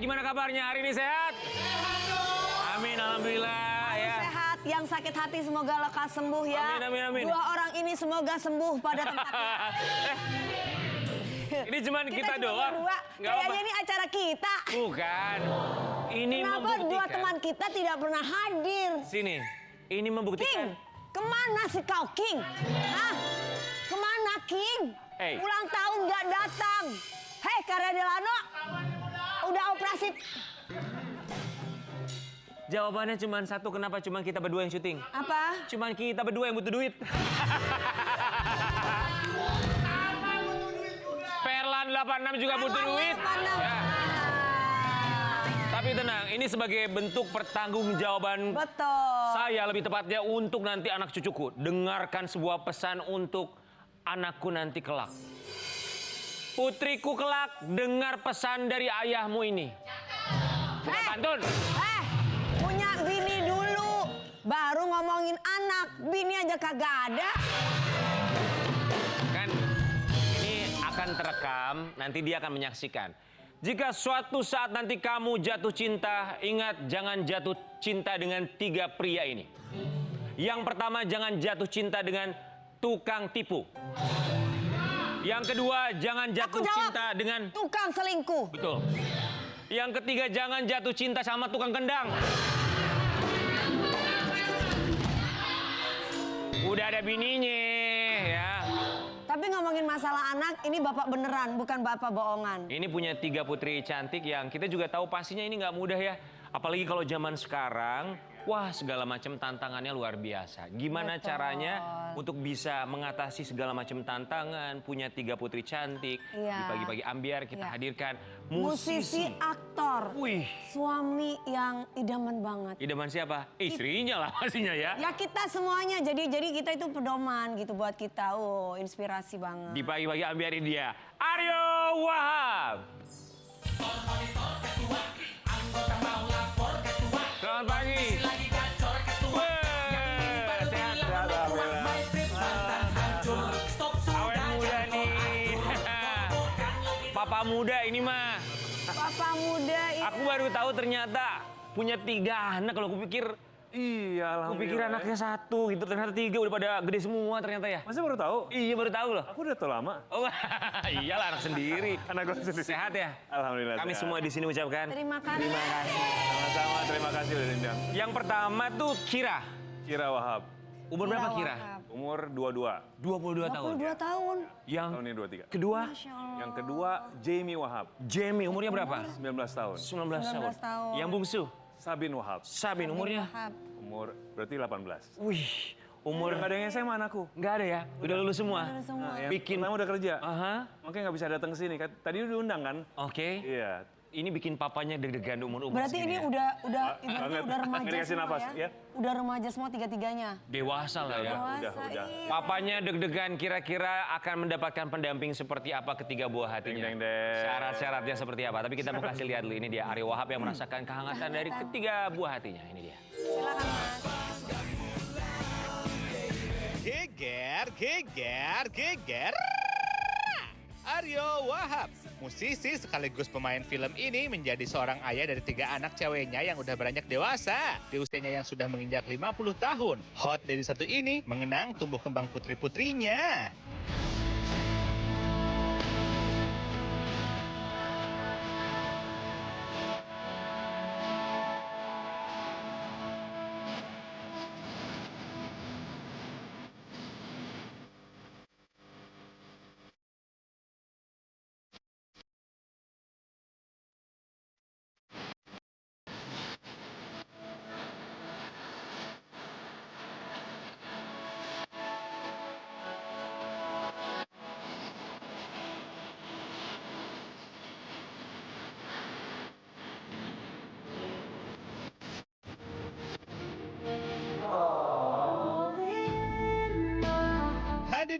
gimana kabarnya? Hari ini sehat? Amin, alhamdulillah ya. Sehat, yang sakit hati semoga lekas sembuh ya. Amin. Dua orang ini semoga sembuh pada tempatnya. Ini cuman kita doang. Kayaknya ini acara kita. Bukan. Ini Kenapa membuktikan. dua teman kita tidak pernah hadir? Sini. Ini membuktikan. King, kemana si kau King? Hah? Kemana King? Hey. Ulang tahun gak datang. Hei Karya Delano, udah operasi. Jawabannya cuma satu, kenapa cuma kita berdua yang syuting? Apa? Cuman kita berdua yang butuh duit. Perlan 86 juga butuh duit. Ya. Tapi tenang, ini sebagai bentuk pertanggungjawaban Betul. saya, lebih tepatnya untuk nanti anak cucuku. Dengarkan sebuah pesan untuk anakku nanti kelak. Putriku kelak, dengar pesan dari ayahmu ini. Bukan pantun. Punya bini dulu, baru ngomongin anak. Bini aja kagak ada. Kan ini akan terekam, nanti dia akan menyaksikan. Jika suatu saat nanti kamu jatuh cinta, ingat jangan jatuh cinta dengan 3 pria ini. Yang pertama, jangan jatuh cinta dengan tukang tipu. Yang kedua, jangan jatuh cinta dengan tukang selingkuh. Betul. Yang ketiga, jangan jatuh cinta sama tukang kendang. Udah ada bininya, ya. Tapi ngomongin masalah anak, ini bapak beneran, bukan bapak bohongan. Ini punya 3 putri cantik yang kita juga tahu pastinya ini nggak mudah ya. Apalagi kalau zaman sekarang, wah segala macam tantangannya luar biasa. Gimana caranya untuk bisa mengatasi segala macam tantangan, punya 3 putri cantik. Di pagi-pagi ambiar kita hadirkan musisi, aktor, wih, suami yang idaman banget. Idaman siapa? Istrinya lah pastinya ya. Ya kita semuanya, jadi kita itu pedoman gitu buat kita. Oh, inspirasi banget. Di pagi-pagi ambiarin dia, Aryo Wahab. Selamat pagi. Awet muda nih. Papa muda ini mah. Papa muda ini. Aku baru tahu ternyata punya 3 anak. Kalau aku pikir, Iya, aku pikir anaknya 1 gitu. Ternyata 3 udah pada gede semua ternyata ya. Masa baru tahu? Iya baru tahu loh. Aku udah tahu lama. Oh iyalah anak sendiri. Anak gue sendiri. Sehat ya? Alhamdulillah. Kami sehat. semua di sini ucapkan. Terima kasih. Sama-sama, terima kasih udah diundang. Yang pertama tuh Kira. Kira Wahab, Umur berapa Kira? umur 22. 22 tahun. 22 tahun. Yang Tahun ini 23. kedua Masya Allah. Yang kedua, Jamie Wahab, Jamie, umurnya berapa? 19 tahun. 19 tahun. 19 tahun. Yang bungsu Sabin Wahab, Sabin, umurnya? Wahab. umur berarti 18. Wih, umur Udah nggak ada yang SMA anakku. nggak ada ya? Udah lulus semua? Ada semua. Yang Bikin. pertama udah kerja. Aha, Makanya nggak bisa datang ke sini. Tadi udah diundang kan? oke. Iya. Ini bikin papanya deg-degan umur Berarti segini ini ya? udah banget. remaja Dikasih semua nafas, ya? ya. Udah remaja semua 3-3-nya. Dewasa lah ya. Udah. Iya. Papanya deg-degan kira-kira akan mendapatkan pendamping seperti apa ketiga buah hatinya. Deng, deng, deng. Syarat-syaratnya seperti apa. Tapi kita mau kasih lihat dulu. Ini dia Aryo Wahab yang merasakan kehangatan dari ketiga buah hatinya. Ini dia. Silakan Mas. Geger. Aryo Wahab, musisi sekaligus pemain film ini menjadi seorang ayah dari 3 anak ceweknya yang udah beranjak dewasa. Di usianya yang sudah menginjak 50 tahun. Hot dari satu ini mengenang tumbuh kembang putri-putrinya.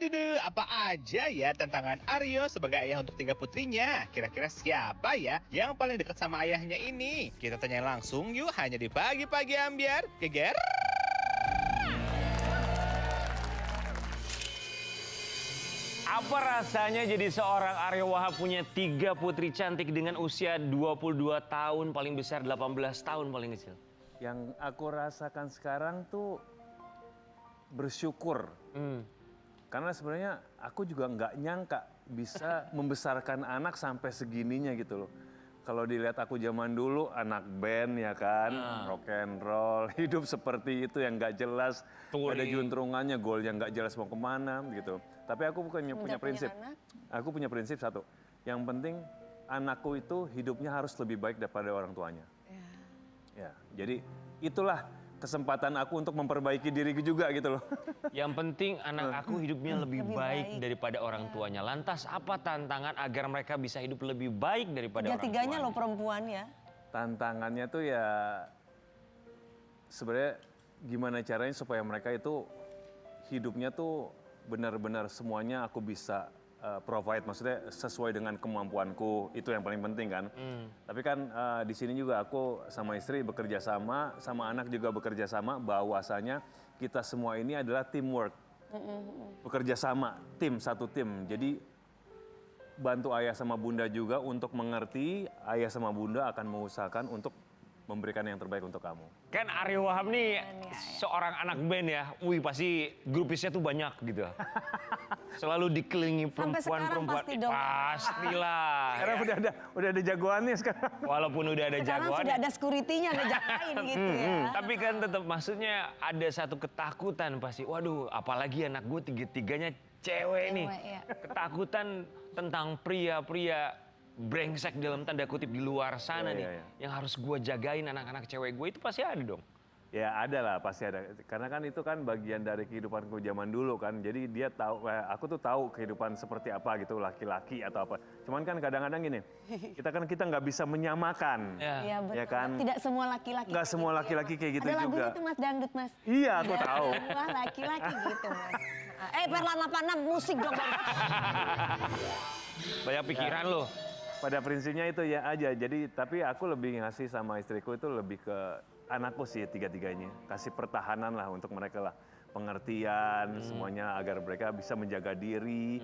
Aduh, apa aja ya tantangan Aryo sebagai ayah untuk 3 putrinya? Kira-kira siapa ya yang paling dekat sama ayahnya ini? Kita tanya langsung yuk, hanya di Pagi-Pagi Ambiar. Geger. Apa rasanya jadi seorang Ariyo Wahab punya 3 putri cantik dengan usia 22 tahun, paling besar 18 tahun paling kecil? Yang aku rasakan sekarang tuh bersyukur. Karena sebenarnya aku juga nggak nyangka bisa membesarkan anak sampai segininya gitu loh. Kalau dilihat aku zaman dulu anak band ya kan, rock and roll, hidup seperti itu yang nggak jelas, nggak ada juntrungannya, golnya nggak jelas mau kemana gitu. Tapi aku bukannya punya prinsip, aku punya prinsip satu, yang penting anakku itu hidupnya harus lebih baik daripada orang tuanya. Ya, jadi itulah kesempatan aku untuk memperbaiki diriku juga gitu loh. Yang penting anak aku hidupnya lebih baik daripada orang tuanya. Lantas apa tantangan agar mereka bisa hidup lebih baik daripada orang tuanya? Tiga-tiganya loh perempuan ya. Tantangannya tuh ya sebenarnya gimana caranya supaya mereka itu hidupnya tuh benar-benar semuanya aku bisa provide, maksudnya sesuai dengan kemampuanku, itu yang paling penting kan. Tapi kan di sini juga aku sama istri bekerja sama anak juga bekerja sama, bahwasanya kita semua ini adalah teamwork, bekerja sama, satu tim. Jadi bantu ayah sama bunda juga untuk mengerti, ayah sama bunda akan mengusahakan untuk memberikan yang terbaik untuk kamu. Kan Ariyo Wahab nih seorang anak band ya, wih pasti grupisnya tuh banyak gitu. Selalu dikelilingi perempuan-perempuan. pasti dong. Pastilah. Karena udah ada jagoannya sekarang. Walaupun udah ada Sekarang jagoan. sudah ada security-nya ngejagain gitu ya. Tapi kan tetap maksudnya ada satu ketakutan pasti. Waduh, apalagi anak gue tiga-tiganya cewek nih. ya. Ketakutan tentang pria-pria brengsek dalam tanda kutip di luar sana nih. Iya. Yang harus gue jagain anak-anak cewek gue itu pasti ada dong. Ya ada lah, pasti ada. Karena kan itu kan bagian dari kehidupanku zaman dulu kan. Jadi dia tahu, aku tuh tahu kehidupan seperti apa gitu, laki-laki atau apa. Cuman kan kadang-kadang gini, kita nggak bisa menyamakan. Iya betul. Ya kan? Tidak semua laki-laki. Nggak semua laki-laki kayak gitu Ada juga. lagunya itu Mas Dangdut Mas. Iya, aku Tidak tahu. semua laki-laki gitu Mas. Perlan 86 musik dong. Banyak pikiran lo. Pada prinsipnya itu ya aja. Jadi tapi aku lebih ngasih sama istriku itu lebih ke anakku sih tiga-tiganya. Kasih pertahanan lah untuk mereka lah. Pengertian semuanya agar mereka bisa menjaga diri,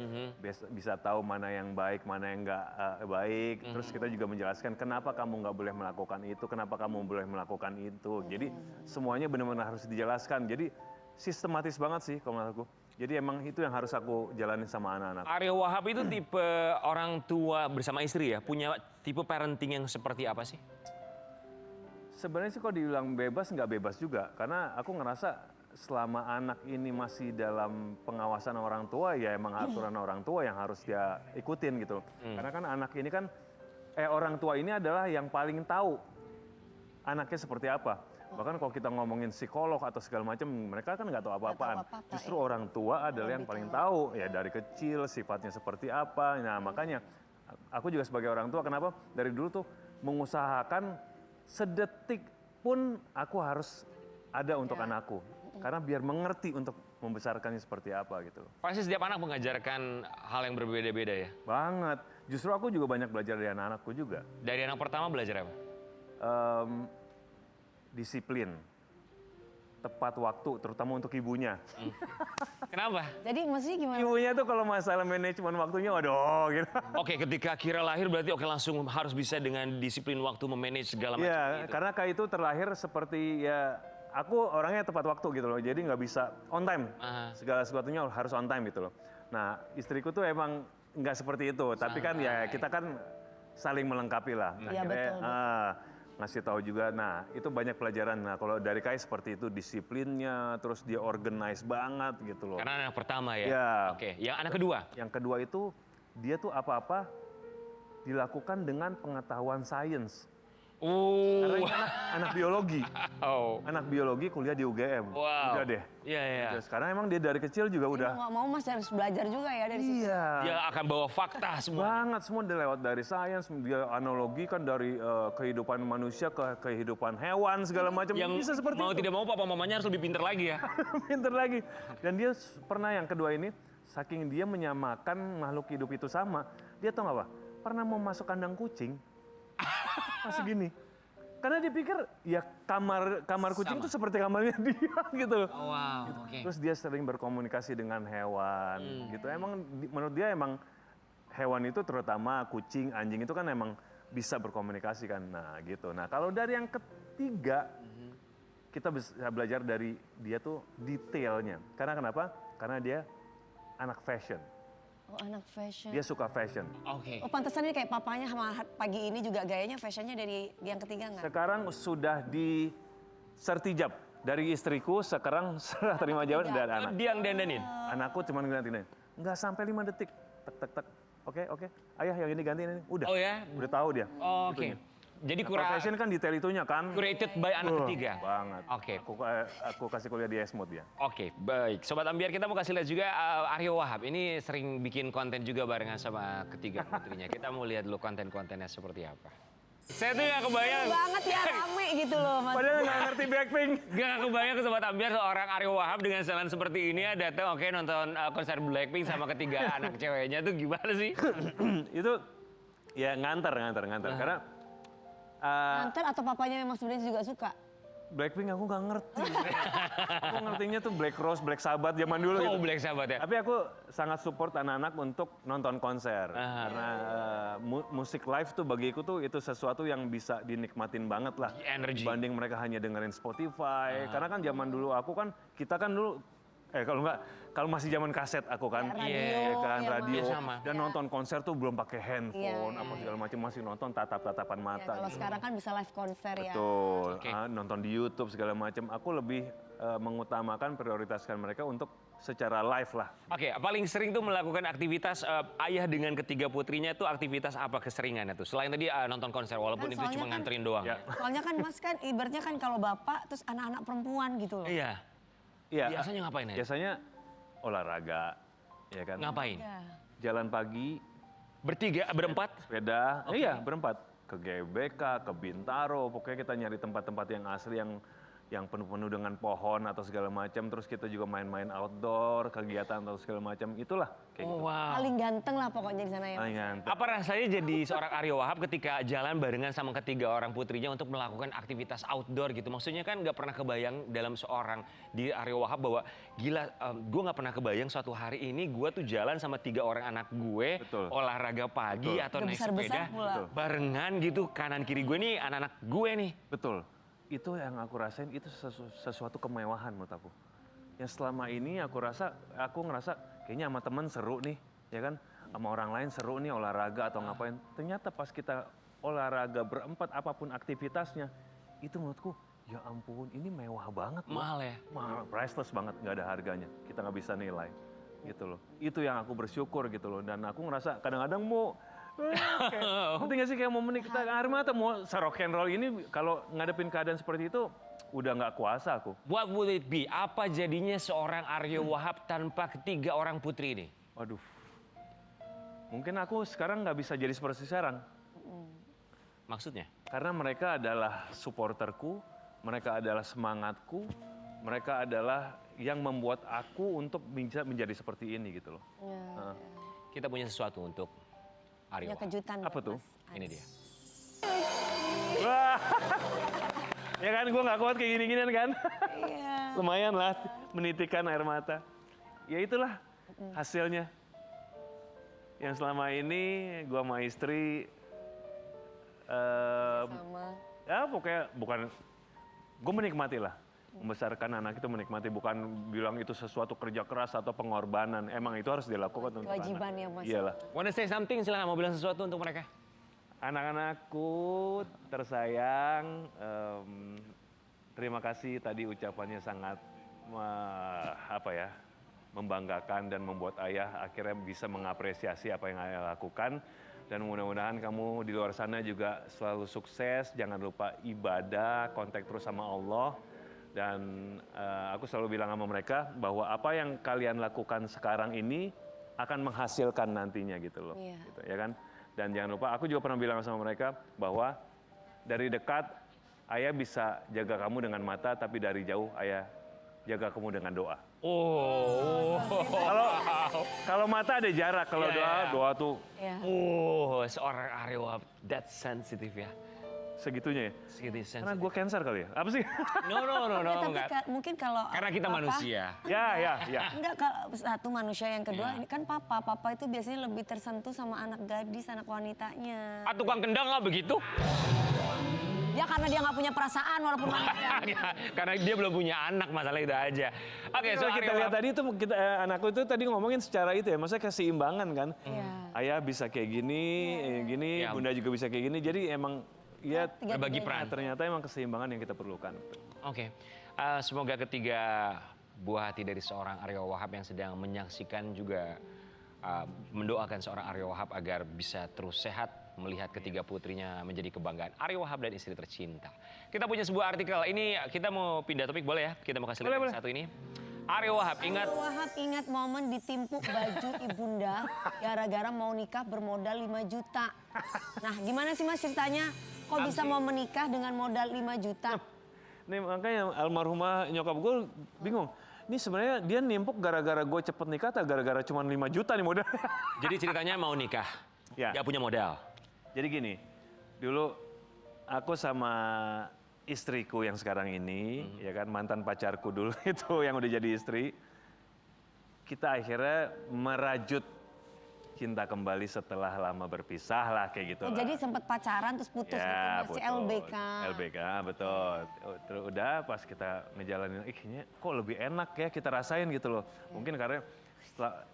bisa tahu mana yang baik, mana yang nggak baik. Terus kita juga menjelaskan kenapa kamu nggak boleh melakukan itu, kenapa kamu boleh melakukan itu. Jadi semuanya benar-benar harus dijelaskan. Jadi sistematis banget sih kalau menurut aku. Jadi emang itu yang harus aku jalanin sama anak-anak. Ariyo Wahab itu tipe orang tua bersama istri ya? Punya tipe parenting yang seperti apa sih? Sebenarnya sih kalau dibilang bebas, nggak bebas juga. Karena aku ngerasa selama anak ini masih dalam pengawasan orang tua, ya emang aturan orang tua yang harus dia ikutin gitu. Karena kan anak ini kan, orang tua ini adalah yang paling tahu anaknya seperti apa. Bahkan kalau kita ngomongin psikolog atau segala macam, mereka kan nggak tahu apa-apaan. Justru orang tua adalah yang paling tahu, ya dari kecil sifatnya seperti apa. Nah makanya aku juga sebagai orang tua, kenapa dari dulu tuh mengusahakan sedetik pun aku harus ada untuk anakku. Karena biar mengerti untuk membesarkannya seperti apa gitu. Pasti setiap anak mengajarkan hal yang berbeda-beda ya? Banget. Justru aku juga banyak belajar dari anak-anakku juga. Dari anak pertama belajar apa? Disiplin. Tepat waktu, terutama untuk ibunya. Kenapa? Jadi maksudnya gimana? Ibunya tuh kalau masalah manajemen waktunya, waduh gitu. Oke, ketika Kira lahir berarti langsung harus bisa dengan disiplin waktu memanage segala macam Iya, gitu. karena Kak itu terlahir seperti ya, aku orangnya tepat waktu gitu loh, jadi nggak bisa on time. Segala sesuatunya harus on time gitu loh. Nah, istriku tuh emang nggak seperti itu, tapi kan ya kita kan saling melengkapi lah. Iya, Akhirnya, betul. ngasih tahu juga, nah itu banyak pelajaran. Nah kalau dari Kai seperti itu, disiplinnya, terus dia organize banget gitu loh. Karena anak pertama ya? Iya. Oke, yang anak kedua? Yang kedua itu, dia tuh apa-apa dilakukan dengan pengetahuan sains. Karena ini anak biologi. Anak biologi kuliah di UGM. Wow. Udah deh. Iya, iya. Terus sekarang emang dia dari kecil juga udah. Nggak mau Mas harus belajar juga ya dari situ. Iya. Dia akan bawa fakta semua. Banget, semua dia lewat dari sains, dia analogikan dari kehidupan manusia ke kehidupan hewan segala macam. Yang bisa seperti mau itu. tidak mau papa mamanya harus lebih pintar lagi ya. Pinter lagi. Dan dia pernah yang kedua ini, saking dia menyamakan makhluk hidup itu sama, dia tahu nggak apa? Pernah mau masuk kandang kucing, masih gini. Karena dia pikir ya kamar kucing itu seperti kamarnya dia gitu loh. Oh, wow, oke. Terus dia sering berkomunikasi dengan hewan gitu. Emang menurut dia emang hewan itu terutama kucing, anjing itu kan emang bisa berkomunikasi kan. Nah gitu. Nah kalau dari yang ketiga, kita bisa belajar dari dia tuh detailnya. Karena kenapa? Karena dia anak fashion. Oh, anak fashion. Dia suka fashion. Oke. Oh, pantesan ini kayak papanya sama pagi ini juga gayanya fashionnya dari yang ketiga nggak? Sekarang sudah di sertijab dari istriku, sekarang setelah terima jawaban dari anak. Dia yang dandanin? Anakku cuma ngeliatin, nggak sampai 5 detik. Tek, tek, tek. Oke. Ayah yang ini gantiin ini. Udah. Oh ya? Udah tahu dia. Oh, oke. Itunya. Jadi Kalau fashion kan detail itunya kan. curated by anak ketiga? Banget. Oke. Aku kasih kuliah di Esmod dia. Oke, baik. Sobat Ambiar, kita mau kasih lihat juga Aryo Wahab. Ini sering bikin konten juga barengan sama ketiga putrinya. Kita mau lihat dulu konten-kontennya seperti apa. Saya tuh gak kebayang. Banget ya rame gitu loh Mas. Padahal nggak ngerti Blackpink. Gak kebayang ke Sobat Ambiar seorang Aryo Wahab dengan jalan seperti ini datang oke nonton konser Blackpink sama ketiga anak ceweknya tuh gimana sih? Itu ya nganter. Karena Nganter atau papanya memang sebenarnya juga suka? Blackpink aku nggak ngerti. Aku ngertinya tuh Black Rose, Black Sabbath zaman dulu Oh, gitu. Black Sabbath ya? Tapi aku sangat support anak-anak untuk nonton konser. Karena musik live tuh bagiku tuh itu sesuatu yang bisa dinikmatin banget lah. Energy. Dibanding mereka hanya dengerin Spotify. Karena kan zaman dulu kita kan dulu kalau masih zaman kaset aku kan. Ya, radio, Ya kan, ya, radio. Mas. Sama. Dan nonton konser tuh belum pakai handphone, Iya, apa segala macam, masih nonton tatap-tatapan Ya, mata. kalau gitu. sekarang kan bisa live konser ya. Betul, Oke. nonton di YouTube segala macam. Aku lebih mengutamakan prioritaskan mereka untuk secara live lah. Oke, paling sering tuh melakukan aktivitas ayah dengan ketiga putrinya tuh aktivitas apa keseringannya tuh? Selain tadi nonton konser, walaupun Kan itu soalnya cuma kan- nganterin doang. Ya. Soalnya kan Mas kan ibaratnya kan kalau bapak terus anak-anak perempuan gitu loh. Iya. Iya. Biasanya ngapain ya? Biasanya olahraga, ya kan. Ngapain? Ya. Jalan pagi, Bertiga, berempat? sepeda, iya berempat. Ke GBK, ke Bintaro, pokoknya kita nyari tempat-tempat yang asli yang penuh-penuh dengan pohon atau segala macam. Terus kita juga main-main outdoor, kegiatan atau segala macam. Itulah kayak gitu. Oh, wow. Paling ganteng lah pokoknya di sana ya. Paling ganteng. Apa rasanya jadi seorang Aryo Wahab ketika jalan barengan sama ketiga orang putrinya untuk melakukan aktivitas outdoor gitu? Maksudnya kan nggak pernah kebayang dalam seorang diri Aryo Wahab bahwa gila, gue nggak pernah kebayang suatu hari ini gue tuh jalan sama 3 orang anak gue, Betul. olahraga pagi Betul. atau Udah naik besar-besar sepeda, pula. Betul. barengan gitu kanan kiri gue nih anak-anak gue nih. Betul. Itu yang aku rasain, itu sesuatu kemewahan menurut aku. Yang selama ini aku ngerasa kayaknya sama temen seru nih, ya kan? Sama orang lain seru nih olahraga atau ngapain. Ternyata pas kita olahraga berempat apapun aktivitasnya, itu menurutku, ya ampun ini mewah banget loh. Mahal ya? Mahal, priceless banget, nggak ada harganya. Kita nggak bisa nilai, gitu loh. Itu yang aku bersyukur gitu loh. Dan aku ngerasa kadang-kadang ngerti nggak sih kayak mau menikah air mata mau rock and roll ini kalau ngadepin keadaan seperti itu udah nggak kuasa aku. What would it be? Apa jadinya seorang Aryo Wahab tanpa ketiga orang putri ini? Waduh, mungkin aku sekarang nggak bisa jadi seperti sekarang Maksudnya? karena mereka adalah supporterku, mereka adalah semangatku, mereka adalah yang membuat aku untuk bisa menjadi seperti ini gitu loh. Ya. Kita punya sesuatu untuk Aryo Punya Wahab. kejutan. Apa buat tuh? Mas Ini Adi. dia. Wah, ya kan gue nggak kuat kayak gini-ginian kan. Iya. Lumayan lah menitikan air mata. Ya itulah hasilnya. Yang selama ini gue sama istri, Sama. ya pokoknya gue menikmati lah. Membesarkan anak itu menikmati, bukan bilang itu sesuatu kerja keras atau pengorbanan. Emang itu harus dilakukan untuk Kewajiban anak. ya, Mas. Iyalah. Wanna say something? Silahkan mau bilang sesuatu untuk mereka. Anak-anakku tersayang, terima kasih tadi ucapannya sangat membanggakan dan membuat ayah akhirnya bisa mengapresiasi apa yang ayah lakukan. Dan mudah-mudahan kamu di luar sana juga selalu sukses, jangan lupa ibadah, kontak terus sama Allah. Dan aku selalu bilang sama mereka bahwa apa yang kalian lakukan sekarang ini akan menghasilkan nantinya gitu loh. Iya. Gitu, ya kan? Dan jangan lupa, aku juga pernah bilang sama mereka bahwa dari dekat ayah bisa jaga kamu dengan mata, tapi dari jauh ayah jaga kamu dengan doa. Oh. Kalau mata ada jarak, kalau Iya, iya. doa tuh Ya. Oh, seorang Aryo Wahab that sensitive ya. segitunya ya. Segitu Karena sensitif. gue cancer kali ya? Apa sih? No, Ya, tapi enggak. mungkin kalau Karena kita papa- manusia. ya. Enggak, satu manusia, yang kedua Iya. ini kan papa itu biasanya lebih tersentuh sama anak gadis, anak wanitanya. Ah, tukang kendang nggak begitu? Ya karena dia nggak punya perasaan walaupun manusia. Karena dia belum punya anak, masalah itu aja. Oke, Kalau kita Aryo lihat tadi itu anakku itu tadi ngomongin secara itu ya, maksudnya keseimbangan kan. Iya. Ayah bisa kayak gini, gini, Iya. bunda juga bisa kayak gini. Jadi emang ya berbagi peran. ternyata emang keseimbangan yang kita perlukan. Oke, semoga ketiga buah hati dari seorang Aryo Wahab yang sedang menyaksikan juga mendoakan seorang Aryo Wahab agar bisa terus sehat melihat ketiga putrinya menjadi kebanggaan Aryo Wahab dan istri tercinta. Kita punya sebuah artikel, ini kita mau pindah topik boleh ya? Kita mau kasih lihat yang satu ini. Aryo Wahab ingat Wahab ingat momen ditimpuk baju ibunda gara-gara mau nikah bermodal 5 juta. Nah gimana sih Mas ceritanya? Kok bisa mau menikah dengan modal 5 juta? Nih makanya almarhumah nyokap gue bingung. Ini sebenarnya dia nimpuk gara-gara gue cepet nikah atau gara-gara cuma 5 juta nih modal. jadi ceritanya mau nikah, Ya. nggak punya modal. Jadi gini, dulu aku sama istriku yang sekarang ini, ya kan mantan pacarku dulu itu yang udah jadi istri, kita akhirnya merajut cinta kembali setelah lama berpisah lah kayak gitu Oh, lah. jadi sempat pacaran terus putus gitu masih betul. LBK. LBK, betul. Terus udah pas kita ngejalanin, kayaknya kok lebih enak ya kita rasain gitu loh. Mungkin karena setelah,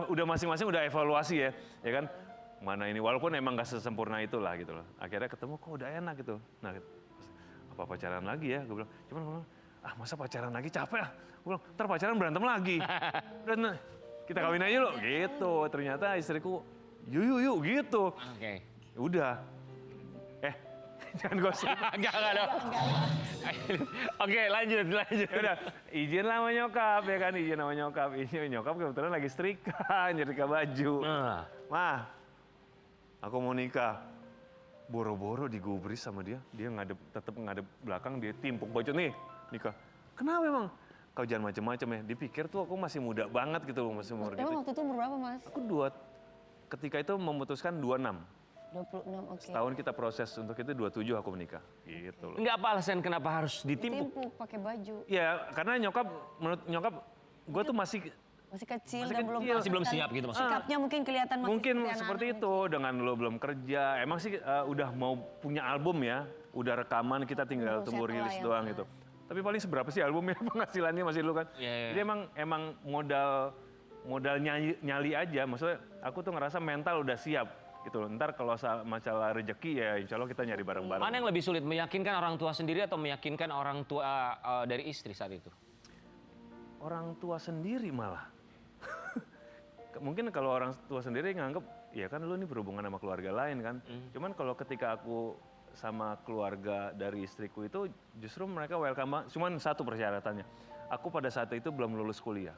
udah masing-masing udah evaluasi ya kan. Mana ini, walaupun emang gak sesempurna itulah gitu loh. Akhirnya ketemu kok udah enak gitu. Nah, apa pacaran lagi ya? Gue bilang, cuman gue bilang, masa pacaran lagi capek ah. Gue bilang, ntar pacaran berantem lagi. Dan kita kawin aja loh, gitu. Ternyata istriku, yuk gitu. Oke. Udah. Jangan gosip. Enggak dong. Oke, lanjut. Udah, izin lah sama nyokap ya kan, izin sama nyokap. Ini nyokap kebetulan lagi setrika, nyetrika baju. Nah, Mah, aku mau nikah. Boro-boro digubris sama dia tetap ngadep belakang, dia timpuk baju nih, nikah. Kenapa emang? Kau jangan macem-macem ya. Dipikir tuh aku masih muda banget gitu loh, masih umur Emang gitu. waktu itu umur berapa Mas? Aku ketika itu memutuskan 26. 26, oke. Setahun kita proses untuk itu 27 aku menikah. Gitu loh. enggak apa alasan kenapa harus ditimpuk? Timpuk pakai baju. Ya karena menurut nyokap, gue tuh masih Kecil Masih dan belum kecil. Masih belum siap gitu maksudnya. Sikapnya mungkin kelihatan masih mungkin anak-anak. seperti itu, dengan lo belum kerja. Emang sih udah mau punya album ya, udah rekaman, kita tinggal Belum tunggu settle rilis lah ya. doang gitu. Tapi paling seberapa sih albumnya, penghasilannya masih dulu kan. Iya. Jadi emang modal nyali aja, maksudnya aku tuh ngerasa mental udah siap gitu loh. Ntar kalau masalah rezeki ya insya Allah kita nyari bareng-bareng. Mana yang lebih sulit, meyakinkan orang tua sendiri atau meyakinkan orang tua dari istri saat itu? Orang tua sendiri malah. Mungkin kalau orang tua sendiri nganggep, ya kan lu nih berhubungan sama keluarga lain kan. Cuman kalau ketika aku sama keluarga dari istriku itu justru mereka welcome banget. Cuman satu persyaratannya, aku pada saat itu belum lulus kuliah.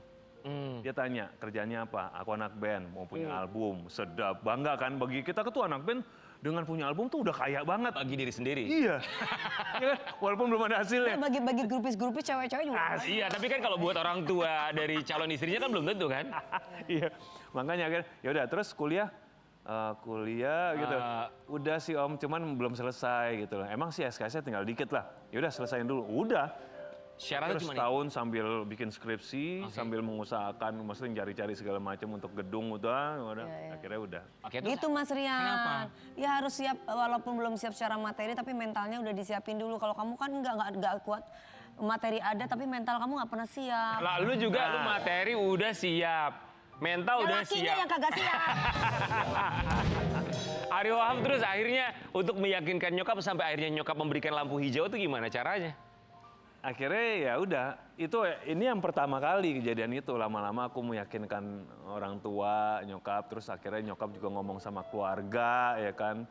Dia tanya, kerjanya apa? Aku anak band, mau punya album, sedap, bangga kan. Bagi kita tuh anak band, dengan punya album tuh udah kaya banget. Bagi diri sendiri. Iya, Iya kan? Walaupun belum ada hasilnya. Bagi-bagi grupis-grupis cewek-cewek juga. Iya, tapi kan kalau buat orang tua dari calon istrinya kan belum tentu kan? Iya, makanya akhirnya ya udah terus kuliah gitu. Udah sih Om, cuman belum selesai gitu loh. Emang sih SKS-nya tinggal dikit lah. Ya udah selesaiin dulu. Udah. Syaratnya Terus cuma tahun sambil bikin skripsi, sambil mengusahakan, maksudnya cari-cari segala macam untuk gedung udah. Akhirnya udah. Oke, terus Gitu Mas Rian. Kenapa? Ya harus siap, walaupun belum siap secara materi tapi mentalnya udah disiapin dulu. Kalau kamu kan nggak kuat, materi ada tapi mental kamu nggak pernah siap. lalu juga lu materi udah siap. Mental Ya udah lakinya siap. yang kagak siap. Aryo Wahab terus akhirnya untuk meyakinkan nyokap sampai akhirnya nyokap memberikan lampu hijau itu gimana caranya? Akhirnya ya udah, ini yang pertama kali kejadian itu. Lama-lama aku meyakinkan orang tua, nyokap, terus akhirnya nyokap juga ngomong sama keluarga ya kan.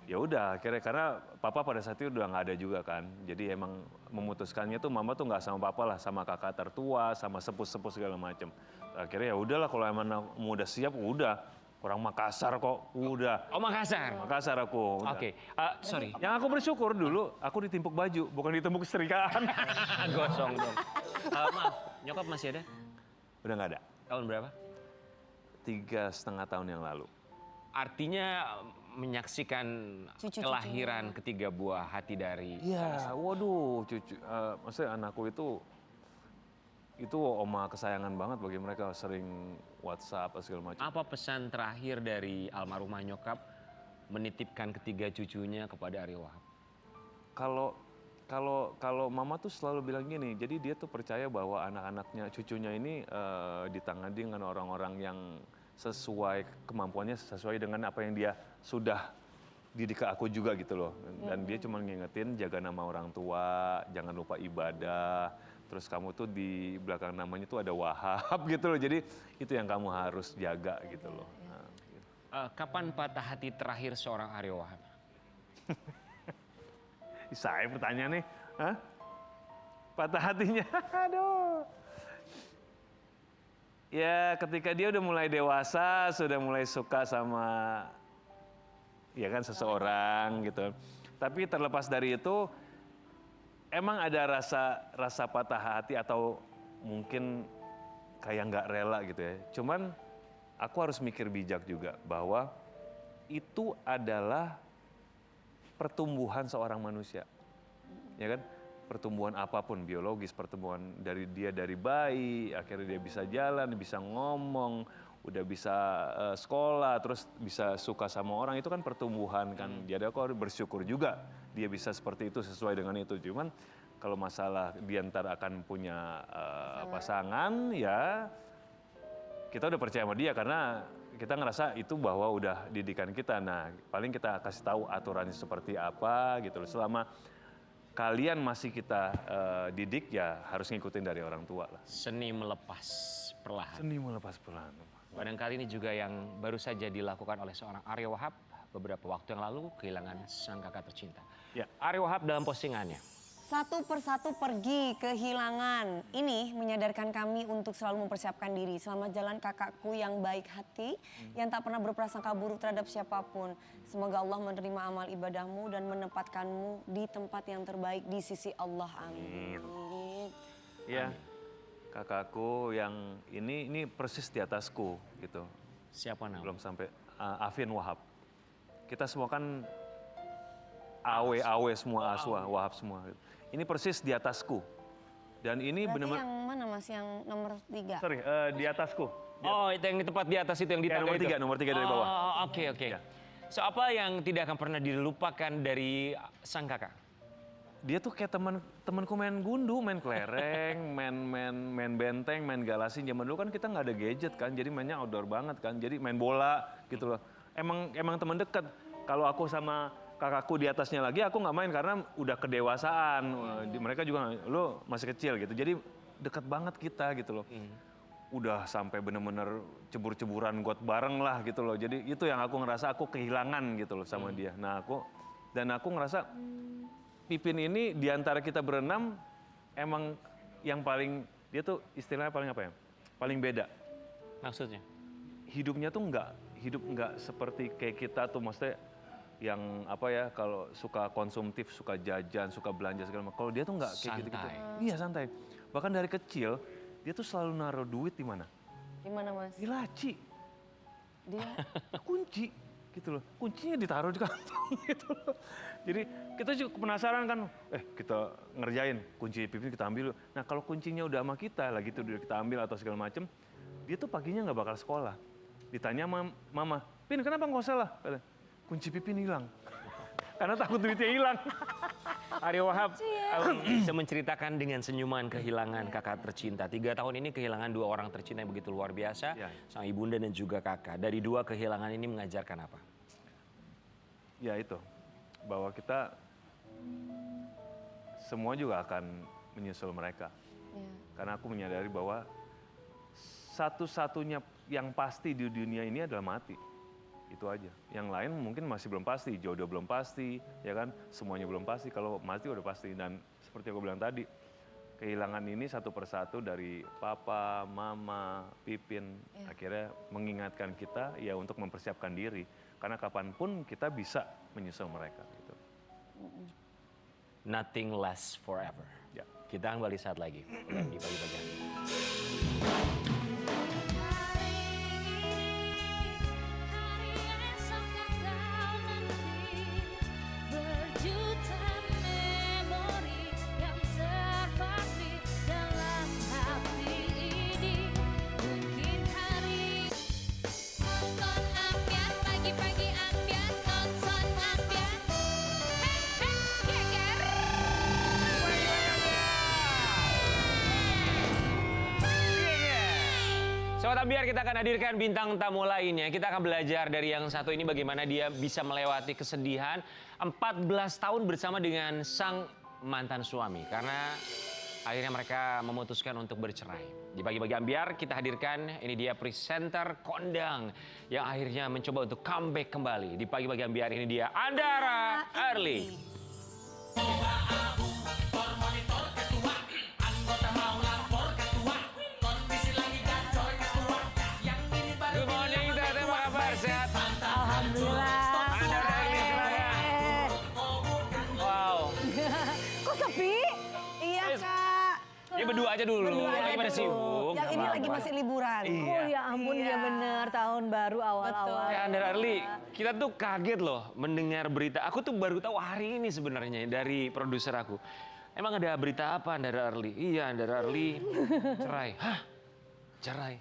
Ya udah akhirnya, karena papa pada saat itu udah nggak ada juga kan. Jadi emang memutuskannya tuh mama tuh nggak sama papa lah, sama kakak tertua, sama sepuh-sepuh segala macem. Akhirnya ya udahlah, kalau emang udah siap udah. Orang Makassar kok, udah. Oh, Makassar. Makassar aku. udah. Oke, sorry. Yang aku bersyukur dulu, aku ditimpuk baju, bukan ditimpuk setrikaan. Gosong dong. Maaf, nyokap masih ada? Udah nggak ada. Tahun berapa? 3,5 tahun yang lalu. artinya menyaksikan Cucu-cucunya. kelahiran ketiga buah hati dari Iya, waduh, maksudnya anakku itu oma kesayangan banget bagi mereka, sering WhatsApp segala macam. apa pesan terakhir dari almarhumah nyokap menitipkan ketiga cucunya kepada Ariyo Wahab? Kalau mama tuh selalu bilang gini, jadi dia tuh percaya bahwa anak-anaknya, cucunya ini ditangani dengan orang-orang yang sesuai kemampuannya, sesuai dengan apa yang dia sudah didik ke aku juga gitu loh. Dan dia cuma ngingetin jaga nama orang tua, jangan lupa ibadah. Terus kamu tuh di belakang namanya tuh ada Wahab gitu loh. Jadi itu yang kamu harus jaga gitu loh. Nah, gitu. Kapan patah hati terakhir seorang Ariyo Wahab? Saya pertanyaan nih, hah? Patah hatinya, aduh. Ya ketika dia udah mulai dewasa, sudah mulai suka sama ya kan seseorang gitu. Tapi terlepas dari itu, emang ada rasa patah hati atau mungkin kayak nggak rela gitu ya. Cuman aku harus mikir bijak juga bahwa itu adalah pertumbuhan seorang manusia, ya kan? Pertumbuhan apapun, biologis, pertumbuhan dari bayi, akhirnya dia bisa jalan, bisa ngomong, udah bisa sekolah, terus bisa suka sama orang, itu kan pertumbuhan kan. Jadi aku harus bersyukur juga dia bisa seperti itu, sesuai dengan itu. Cuman kalau masalah dia ntar akan punya pasangan, ya kita udah percaya sama dia karena kita ngerasa itu bahwa udah didikan kita. Nah, paling kita kasih tahu aturannya seperti apa gitu loh. Selama kalian masih kita didik, ya harus ngikutin dari orang tua lah. Seni melepas perlahan. Seni melepas perlahan. Barangkali ini juga yang baru saja dilakukan oleh seorang Ariyo Wahab beberapa waktu yang lalu, kehilangan sang kakak tercinta. Ya. Ariyo Wahab dalam postingannya, Satu persatu pergi kehilangan. Ini menyadarkan kami untuk selalu mempersiapkan diri. Selamat jalan kakakku yang baik hati, yang tak pernah berprasangka buruk terhadap siapapun. Semoga Allah menerima amal ibadahmu dan menempatkanmu di tempat yang terbaik di sisi Allah. Amin. Iya. Kakakku yang ini persis di atasku gitu. siapa nama? Belum sampai Afin Wahab. Kita semua kan Awe semua, Aswa, Wahab semua. Ini persis di atasku. Dan ini Berarti benar-benar, yang mana mas, yang nomor 3? sorry, di atasku. Oh, itu yang di tempat di atas itu yang di Ya, tangga itu. nomor tiga dari bawah. Oh, oke. Ya. So, apa yang tidak akan pernah dilupakan dari sang kakak? Dia tuh kayak temanku main gundu, main kelereng, main benteng, main galasin. Zaman dulu kan kita nggak ada gadget kan, jadi mainnya outdoor banget kan. Jadi main bola gitu loh. Emang teman dekat. Kalau aku sama kakakku di atasnya lagi, aku nggak main karena udah kedewasaan. Mereka juga, lo masih kecil gitu. Jadi dekat banget kita gitu loh. Udah sampai bener-bener cebur-ceburan got bareng lah gitu loh. Jadi itu yang aku ngerasa aku kehilangan gitu loh sama dia. Nah aku ngerasa Pipin ini di antara kita berenam emang yang paling, dia tuh istilahnya paling apa ya? Paling beda. Maksudnya? Hidupnya tuh hidup nggak seperti kayak kita tuh, maksudnya yang apa ya, kalau suka konsumtif, suka jajan, suka belanja segala macam. Kalau dia tuh nggak kayak gitu-gitu. Santai. Iya santai. Bahkan dari kecil dia tuh selalu naruh duit di mana? Di mana mas? Di laci. Dia Kunci gitu loh. Kuncinya ditaruh di kantong gitu loh. Jadi kita juga penasaran kan, kita ngerjain kunci Pipin kita ambil. Nah kalau kuncinya udah sama kita, lagi tuh udah kita ambil atau segala macem, dia tuh paginya nggak bakal sekolah. Ditanya sama mama, Pin kenapa nggak usah lah? Kunci Pipin hilang. Karena takut duitnya hilang. Ariyo Wahab bisa menceritakan dengan senyuman kehilangan kakak tercinta. 3 tahun ini kehilangan 2 orang tercinta yang begitu luar biasa, Ya. sang ibunda dan juga kakak. Dari 2 kehilangan ini mengajarkan apa? Ya itu, bahwa kita semua juga akan menyusul mereka. Karena aku menyadari bahwa satu-satunya yang pasti di dunia ini adalah mati. Itu aja. Yang lain mungkin masih belum pasti, jodoh belum pasti, ya kan? Semuanya belum pasti, kalau mati udah pasti. Dan seperti aku bilang tadi, kehilangan ini satu persatu dari papa, mama, Pipin, akhirnya mengingatkan kita ya untuk mempersiapkan diri. Karena kapanpun kita bisa menyusul mereka. Gitu. Nothing lasts forever. Ya. Kita kembali saat lagi di pagi-pagi hari. Hari esok Ambiar, kita akan hadirkan bintang tamu lainnya. Kita akan belajar dari yang satu ini bagaimana dia bisa melewati kesedihan 14 tahun bersama dengan sang mantan suami. Karena akhirnya mereka memutuskan untuk bercerai. Di Pagi-Pagi Ambiar kita hadirkan, ini dia presenter kondang yang akhirnya mencoba untuk comeback kembali. Di Pagi-Pagi Ambiar ini dia Andara Early. Good morning, Tete, apa kabar? Sehat? Alhamdulillah. Andara Early, silakan. Wow. Kok sepi? Iya, Kak. Ini berdua aja dulu, Berdua aja lagi pada dulu. sibuk. Yang ini lagi masih liburan. Iya. Oh ya ampun, Iya. ya bener, tahun baru awal-awal. Ya, Andara Early, kita tuh kaget loh mendengar berita. Aku tuh baru tahu hari ini sebenarnya dari produser aku. Emang ada berita apa Andara Early? Iya, Andara Early cerai. Hah? Cerai?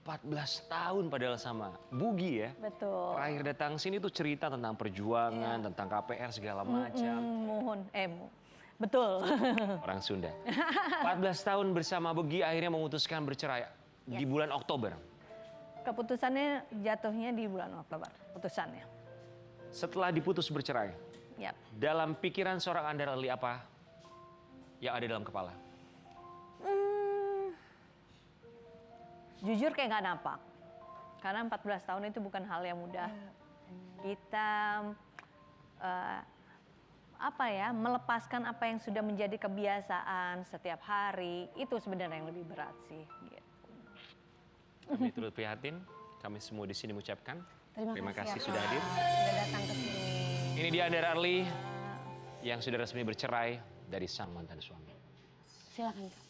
14 tahun padahal sama Bugi ya. Betul. Terakhir datang sini tuh cerita tentang perjuangan, tentang KPR segala macam. Betul. Orang Sunda. 14 tahun bersama Bugi akhirnya memutuskan bercerai di bulan Oktober. Keputusannya jatuhnya di bulan Oktober, putusannya. Setelah diputus bercerai, Yap. dalam pikiran seorang Andara Early apa yang ada dalam kepala? Jujur kayak nggak nampak. Karena 14 tahun itu bukan hal yang mudah. Kita melepaskan apa yang sudah menjadi kebiasaan setiap hari, itu sebenarnya yang lebih berat sih. Gitu. Kami turut prihatin, kami semua di sini mengucapkan terima kasih ya, sudah Kak. hadir. Sudah datang ke sini. Ini dia Andara Early yang sudah resmi bercerai dari sang mantan suami. Silakan, Kak.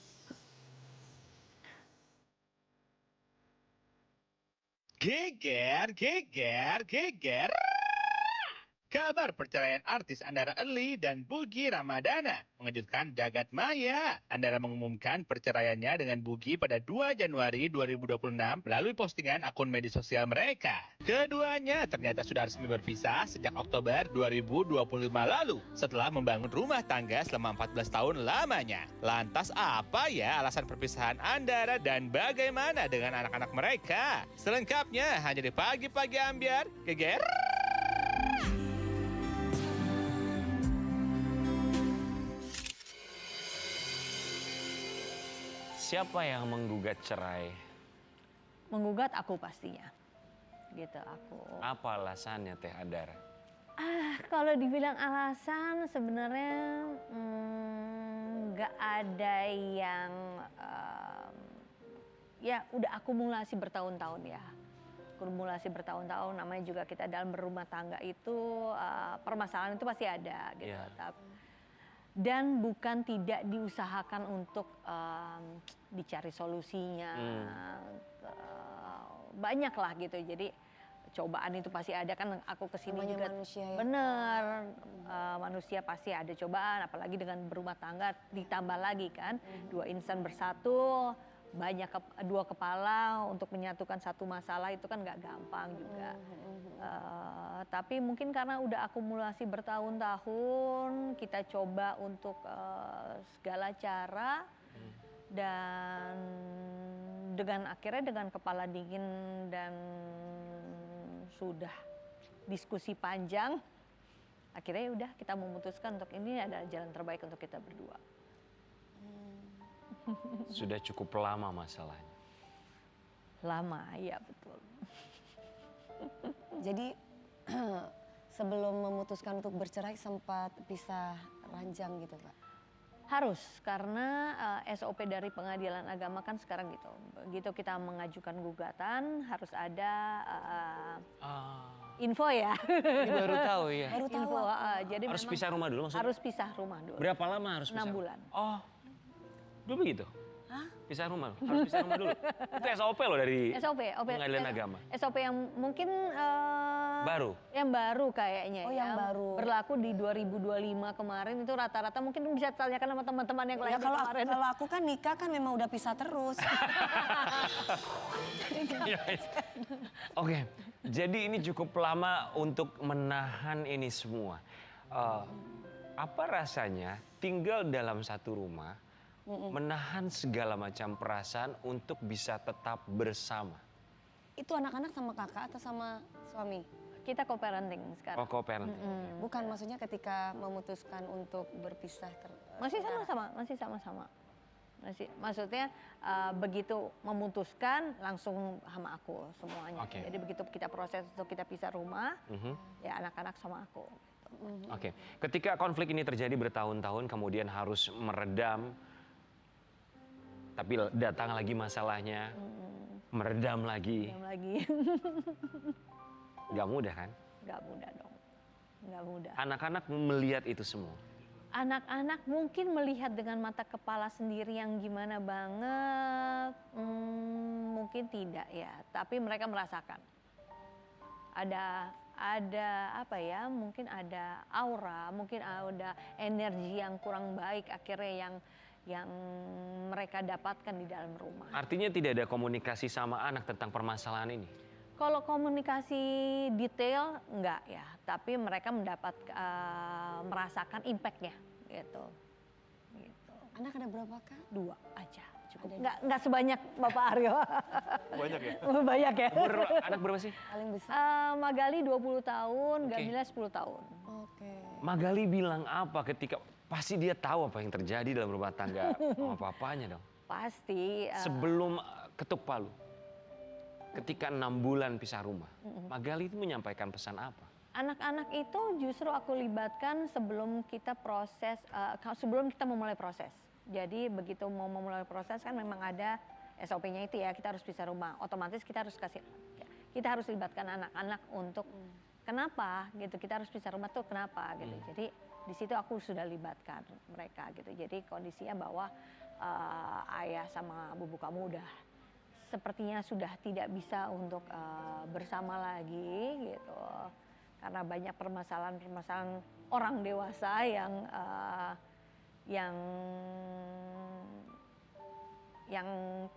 Geger, geger, geger. Kabar perceraian artis Andara Early dan Bugi Ramadana mengejutkan jagat maya. Andara mengumumkan perceraiannya dengan Bugi pada 2 Januari 2026 melalui postingan akun media sosial mereka. Keduanya ternyata sudah resmi berpisah sejak Oktober 2025 lalu setelah membangun rumah tangga selama 14 tahun lamanya. Lantas apa ya alasan perpisahan Andara dan bagaimana dengan anak-anak mereka? Selengkapnya hanya di Pagi-Pagi Ambiar. Geger. Siapa yang menggugat cerai? Menggugat aku pastinya. Gitu aku. Apa alasannya Teh Andara? Kalau dibilang alasan sebenarnya nggak ada yang ya udah akumulasi bertahun-tahun ya. Akumulasi bertahun-tahun, namanya juga kita dalam berumah tangga itu permasalahan itu pasti ada gitu. Iya. Dan bukan tidak diusahakan untuk dicari solusinya. Banyak lah gitu. Jadi cobaan itu pasti ada, kan aku kesini Namanya juga manusia ya. bener, manusia pasti ada cobaan, apalagi dengan berumah tangga ditambah lagi kan 2 insan bersatu, banyak dua kepala untuk menyatukan satu masalah itu kan nggak gampang juga. Tapi mungkin karena udah akumulasi bertahun-tahun, kita coba untuk segala cara dan akhirnya dengan kepala dingin dan sudah diskusi panjang, akhirnya udah kita memutuskan untuk ini adalah jalan terbaik untuk kita berdua. Sudah cukup lama masalahnya. Lama, ya betul. Jadi sebelum memutuskan untuk bercerai sempat pisah ranjang gitu, Kak? Harus, karena SOP dari pengadilan agama kan sekarang gitu. Begitu kita mengajukan gugatan harus ada info ya. Ini baru tahu ya. Baru tahu Info, aku. jadi Harus memang pisah rumah dulu maksudnya? harus pisah rumah dulu. Berapa lama harus pisah? 6 bulan. Oh, dulu begitu? Pisah rumah, harus pisah rumah dulu. Itu SOP loh dari SOP, pengadilan agama. SOP yang mungkin Baru? Yang baru kayaknya. Oh, yang baru. Berlaku di 2025 kemarin itu rata-rata mungkin bisa tanyakan sama teman-teman yang Ya lain kemarin. kalau aku kan nikah kan memang udah pisah terus. Iya, iya. Oke, jadi ini cukup lama untuk menahan ini semua. Apa rasanya tinggal dalam satu rumah, menahan segala macam perasaan untuk bisa tetap bersama. Itu anak-anak sama kakak atau sama suami? Kita co-parenting sekarang. Oh, co-parenting. Bukan, maksudnya ketika memutuskan untuk berpisah. Masih sama-sama, masih sama-sama. Maksudnya begitu memutuskan langsung sama aku semuanya. Oke. Jadi begitu kita proses untuk kita pisah rumah, ya anak-anak sama aku. Oke, ketika konflik ini terjadi bertahun-tahun kemudian harus meredam, tapi datang lagi masalahnya, meredam lagi, Yang lagi nggak mudah kan? nggak mudah dong, nggak mudah. Anak-anak melihat itu semua. Anak-anak mungkin melihat dengan mata kepala sendiri yang gimana banget, mungkin tidak ya, tapi mereka merasakan. Ada apa ya, mungkin ada aura, mungkin ada energi yang kurang baik akhirnya yang mereka dapatkan di dalam rumah. Artinya tidak ada komunikasi sama anak tentang permasalahan ini. Kalau komunikasi detail enggak ya, tapi mereka merasakan impact-nya gitu. Anak ada berapa kak? 2 aja cukup. Enggak sebanyak Bapak Aryo. Banyak ya? Banyak ya. Anak berapa sih? Paling besar? Magali 20 tahun, Oke. Gamila 10 tahun. Oke. Magali bilang apa ketika pasti dia tahu apa yang terjadi dalam rumah tangga sama papanya dong. Pasti Sebelum ketuk palu, ketika 6 bulan pisah rumah, Magali itu menyampaikan pesan apa? anak-anak itu justru aku libatkan sebelum kita memulai proses. Jadi begitu mau memulai proses kan memang ada SOP-nya itu ya, kita harus pisah rumah. Otomatis kita harus libatkan anak-anak untuk kenapa gitu, kita harus pisah rumah tuh kenapa gitu. Jadi di situ aku sudah libatkan mereka gitu. Jadi kondisinya bahwa ayah sama bubu kamu udah sepertinya sudah tidak bisa untuk bersama lagi gitu. Karena banyak permasalahan-permasalahan orang dewasa yang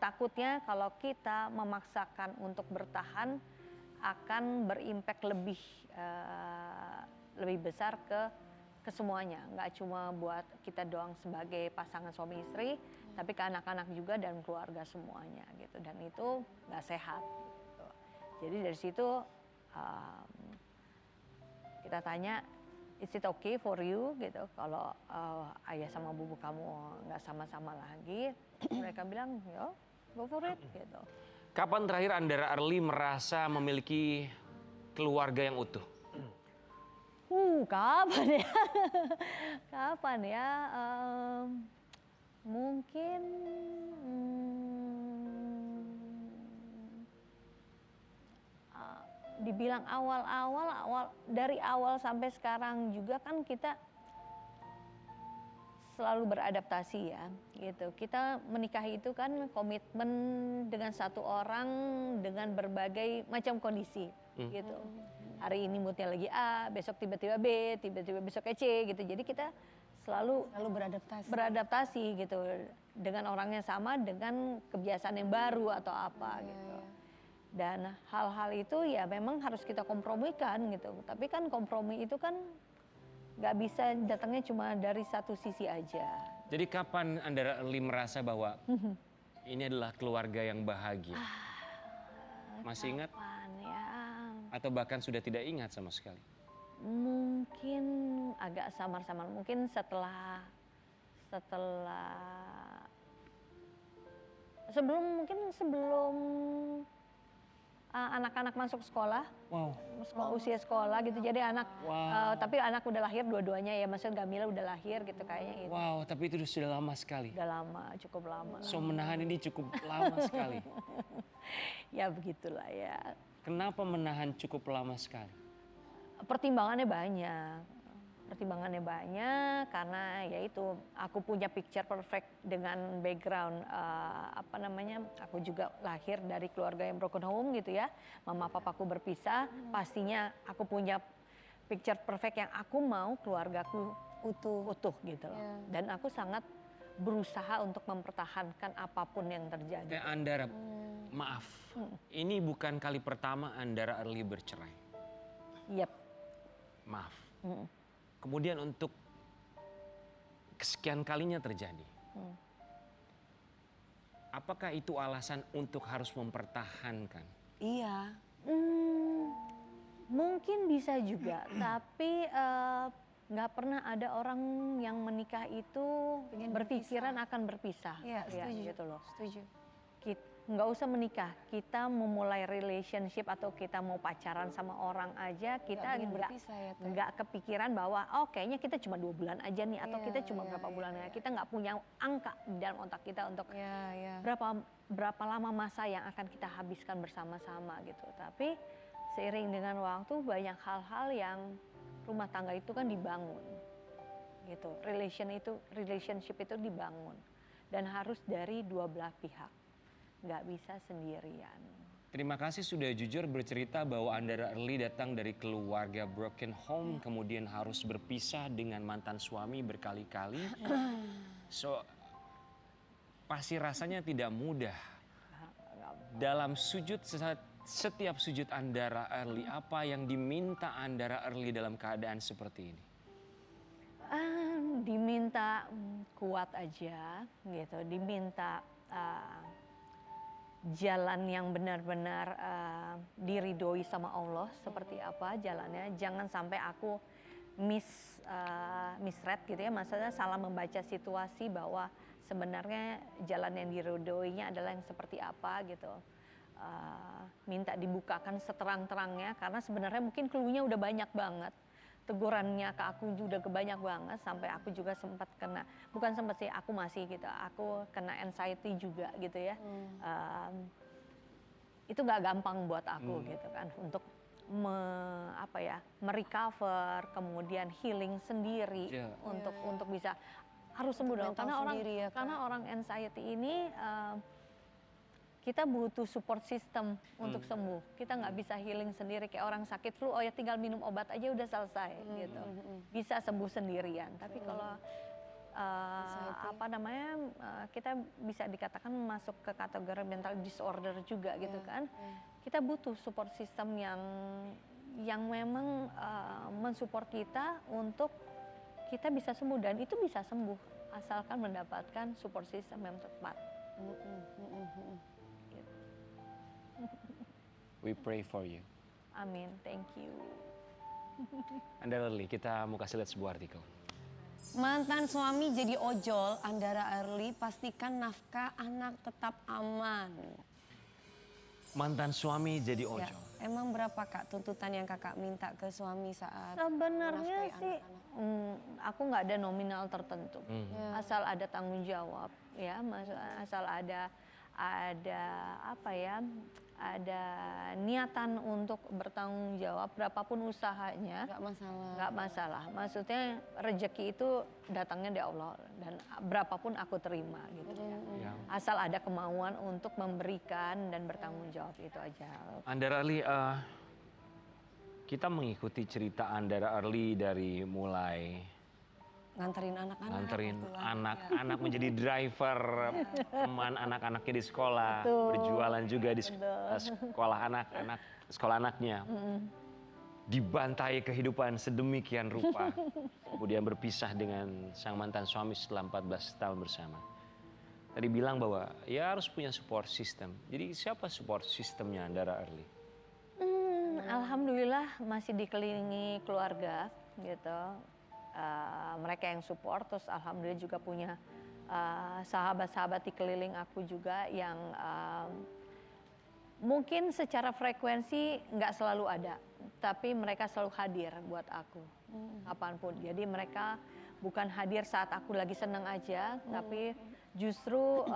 takutnya kalau kita memaksakan untuk bertahan akan berimpak lebih besar ke semuanya, nggak cuma buat kita doang sebagai pasangan suami istri, tapi ke anak-anak juga dan keluarga semuanya gitu, dan itu nggak sehat. Gitu. Jadi dari situ kita tanya, is it okay for you gitu kalau ayah sama bubu kamu nggak sama-sama lagi? Mereka bilang, ya go for it gitu. Kapan terakhir Andara Early merasa memiliki keluarga yang utuh? Kapan ya? Kapan ya? Mungkin dibilang dari awal sampai sekarang juga kan kita selalu beradaptasi ya gitu. Kita menikahi itu kan komitmen dengan satu orang dengan berbagai macam kondisi gitu. Hari ini moodnya lagi A, besok tiba-tiba B, tiba-tiba besok C gitu. Jadi kita selalu beradaptasi gitu dengan orang yang sama, dengan kebiasaan yang baru atau apa gitu. Dan hal-hal itu ya memang harus kita kompromikan gitu. Tapi kan kompromi itu kan nggak bisa datangnya cuma dari satu sisi aja. Jadi kapan Andara Early merasa bahwa ini adalah keluarga yang bahagia? Masih ingat? Kapan ya? Atau bahkan sudah tidak ingat sama sekali? Mungkin agak samar-samar. Mungkin setelah sebelum anak-anak masuk sekolah, usia sekolah gitu. Jadi tapi anak udah lahir dua-duanya ya, maksudnya Gamila udah lahir gitu kayaknya gitu. Wow, tapi itu sudah lama sekali. Udah lama, cukup lama. So menahan ini cukup lama sekali. Ya begitulah ya. Kenapa menahan cukup lama sekali? Pertimbangannya banyak karena yaitu aku punya picture perfect dengan background aku juga lahir dari keluarga yang broken home gitu ya, mama papaku berpisah, pastinya aku punya picture perfect yang aku mau keluargaku utuh gitu loh. Dan aku sangat berusaha untuk mempertahankan apapun yang terjadi. Kayak Andara, maaf, ini bukan kali pertama Andara Early bercerai. Yep. Maaf. Kemudian untuk kesekian kalinya terjadi. apakah itu alasan untuk harus mempertahankan? Iya. Mungkin bisa juga, tapi nggak pernah ada orang yang menikah itu Pengen berpikiran akan berpisah. Iya, Ya, setuju. gitu loh. Setuju. Nggak usah menikah, kita memulai relationship atau kita mau pacaran sama orang aja, kita ingin berpisah ya, Teh. nggak kepikiran bahwa oh kayaknya kita cuma 2 bulan aja nih, atau Iya, kita cuma iya, berapa iya, bulan iya. aja. Kita nggak punya angka di dalam otak kita untuk Iya, iya. berapa lama masa yang akan kita habiskan bersama-sama gitu. Tapi seiring dengan waktu banyak hal-hal yang rumah tangga itu kan dibangun gitu. Relationship itu dibangun dan harus dari dua belah pihak, nggak bisa sendirian. Terima kasih sudah jujur bercerita bahwa Andara Early datang dari keluarga broken home, kemudian harus berpisah dengan mantan suami berkali-kali. So, pasti rasanya tidak mudah. Dalam setiap sujud Andara Early, apa yang diminta Andara Early dalam keadaan seperti ini? Diminta kuat aja gitu, diminta jalan yang benar-benar diridhoi sama Allah seperti apa jalannya. Jangan sampai aku misread gitu ya, maksudnya salah membaca situasi bahwa sebenarnya jalan yang diridhoinya adalah yang seperti apa gitu. Minta dibukakan seterang-terangnya, karena sebenarnya mungkin clue-nya udah banyak banget. Tegurannya ke aku juga banyak banget, sampai aku juga sempat kena, bukan sempat sih, aku masih gitu, aku kena anxiety juga gitu ya. Itu gak gampang buat aku gitu kan, untuk merecover, kemudian healing sendiri. Yeah. Untuk bisa harus sembuh dong, mental sendiri ya, Kak. karena orang anxiety ini kita butuh support system untuk sembuh. Kita nggak bisa healing sendiri, kayak orang sakit flu, oh ya tinggal minum obat aja udah selesai gitu. Bisa sembuh sendirian. Tapi kalau kita bisa dikatakan masuk ke kategori mental disorder juga gitu kan. Kita butuh support system yang memang mensupport kita untuk kita bisa sembuh, dan itu bisa sembuh asalkan mendapatkan support system yang tepat. We pray for you. Amin, thank you. Andara Early, kita mau kasih lihat sebuah artikel. Mantan suami jadi ojol, Andara Early pastikan nafkah anak tetap aman. Mantan suami jadi Ya, ojol. emang berapa Kak tuntutan yang Kakak minta ke suami saat Sebenarnya menafkahi sih anak-anak? aku nggak ada nominal tertentu, asal ada tanggung jawab ya, asal ada ada niatan untuk bertanggung jawab, berapapun usahanya nggak masalah. Maksudnya rezeki itu datangnya dari Allah, dan berapapun aku terima gitu ya. Ya. Asal ada kemauan untuk memberikan dan bertanggung jawab, itu aja. Andara Early, kita mengikuti cerita Andara Early dari mulai Nganterin anak-anak. nganterin pulang. anak-anak menjadi driver, teman anak-anaknya di sekolah, berjualan juga di sekolah anaknya. Dibantai kehidupan sedemikian rupa. Kemudian berpisah dengan sang mantan suami setelah 14 tahun bersama. Tadi bilang bahwa ya harus punya support system. Jadi siapa support systemnya Andara Early? Alhamdulillah masih dikelilingi keluarga gitu. Mereka yang support, terus alhamdulillah juga punya sahabat-sahabat di keliling aku juga yang mungkin secara frekuensi nggak selalu ada, tapi mereka selalu hadir buat aku kapanpun. Jadi mereka bukan hadir saat aku lagi senang aja, tapi justru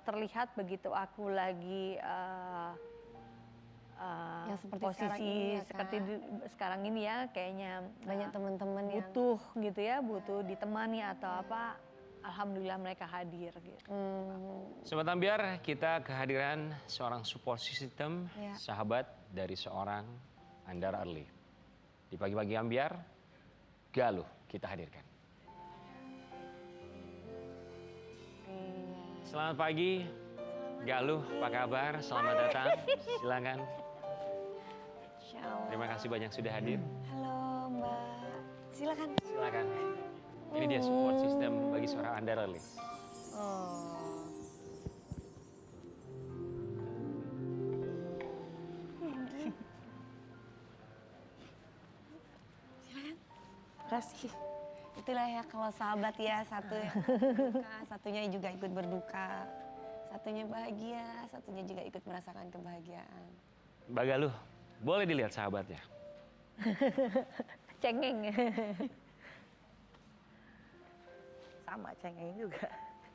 terlihat begitu aku lagi Ya, seperti posisi sekarang ini ya, Kak. seperti sekarang ini ya, kayaknya Banyak teman-teman yang butuh gitu ya, butuh ditemani atau apa, alhamdulillah mereka hadir gitu. Sobat Ambiar, kita kehadiran seorang support system, Ya. sahabat dari seorang Andara Early. Di pagi-pagi Ambiar, Galuh kita hadirkan. Selamat pagi, Galuh, apa kabar? Selamat datang, silakan. Ciao. Terima kasih banyak sudah hadir. Halo Mbak, silakan. Silakan. Ini dia support system bagi seorang Andara Early. Kasih. Itulah ya kalau sahabat ya, satu yang berduka, satunya juga ikut berduka. Satunya bahagia, satunya juga ikut merasakan kebahagiaan. Mbak Galuh, boleh dilihat sahabatnya. Cengeng. Sama cengeng juga.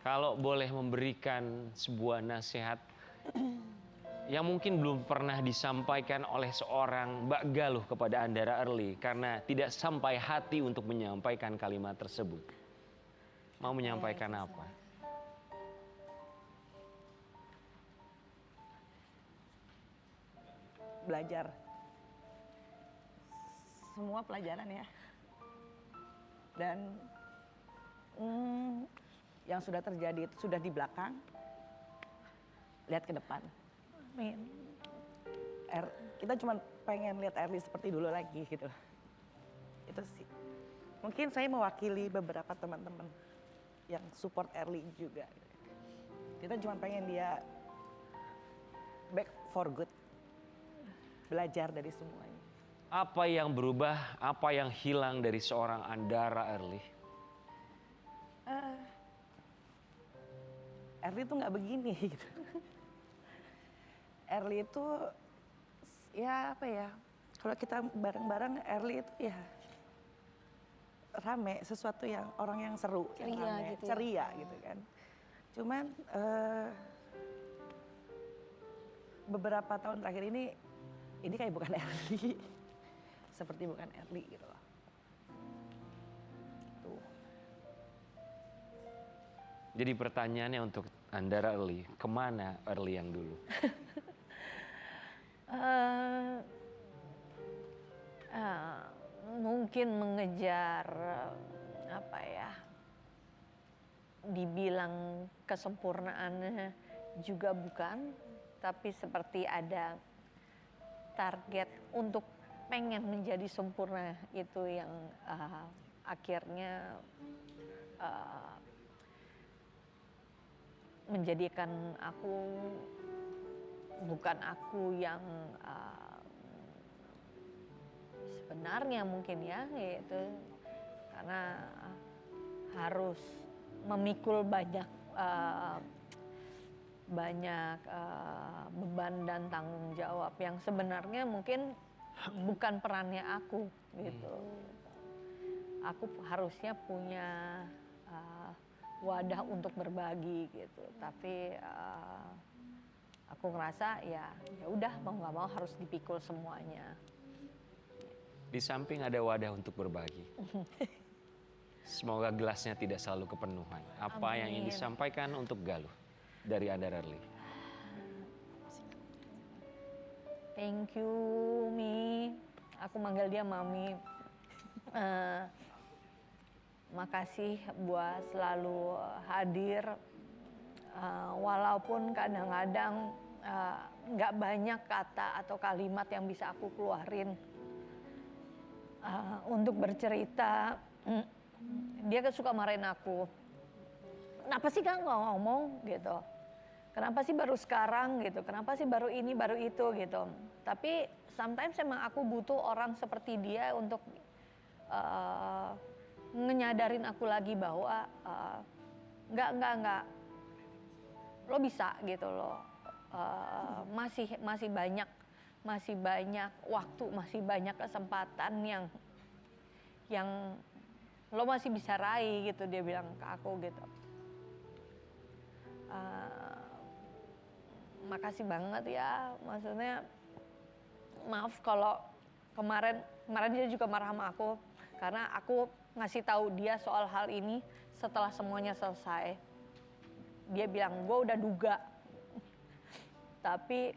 Kalau boleh memberikan sebuah nasihat yang mungkin belum pernah disampaikan oleh seorang Mbak Galuh kepada Andara Early karena tidak sampai hati untuk menyampaikan kalimat tersebut. Mau menyampaikan apa? Belajar. Semua pelajaran ya. Dan yang sudah terjadi itu sudah di belakang. Lihat ke depan. Amin. Kita cuma pengen lihat Erly seperti dulu lagi gitu. Itu sih. Mungkin saya mewakili beberapa teman-teman yang support Erly juga. Kita cuma pengen dia back for good. Belajar dari semuanya. Apa yang berubah, apa yang hilang dari seorang Andara Early? Erly tuh nggak begini gitu. Erly itu ya apa ya? Kalau kita bareng-bareng Erly itu ya rame, sesuatu yang orang yang seru, yang Ceria rame, gitu ya. ceria gitu kan. Cuman beberapa tahun terakhir ini kayak bukan Erly, seperti bukan Erly gitu loh. Tuh. Jadi pertanyaannya untuk Andara Early, kemana Early yang dulu? Mungkin mengejar apa ya, dibilang kesempurnaan juga bukan, tapi seperti ada target untuk pengen menjadi sempurna itu yang akhirnya menjadikan aku bukan aku yang sebenarnya mungkin ya gitu, karena harus memikul banyak beban dan tanggung jawab yang sebenarnya mungkin bukan perannya aku gitu. Aku harusnya punya wadah untuk berbagi gitu, tapi aku ngerasa ya udah mau nggak mau harus dipikul semuanya. Di samping ada wadah untuk berbagi. Semoga gelasnya tidak selalu kepenuhan. Apa yang ingin Amin. disampaikan untuk Galuh dari Andara Early? Thank you, Mi. Aku manggil dia Mami. Makasih buat selalu hadir. Walaupun kadang-kadang nggak banyak kata atau kalimat yang bisa aku keluarin untuk bercerita. Dia suka marahin aku. Kenapa sih kan nggak ngomong gitu? Kenapa sih baru sekarang gitu? Kenapa sih baru ini, baru itu gitu? Tapi sometimes emang aku butuh orang seperti dia untuk ngenyadarin aku lagi bahwa enggak. Lo bisa gitu loh. Masih banyak waktu, masih banyak kesempatan yang lo masih bisa raih gitu, dia bilang ke aku gitu. Makasih banget ya, maksudnya maaf kalau kemarin dia juga marah sama aku karena aku ngasih tahu dia soal hal ini setelah semuanya selesai. Dia bilang, gue udah duga, tapi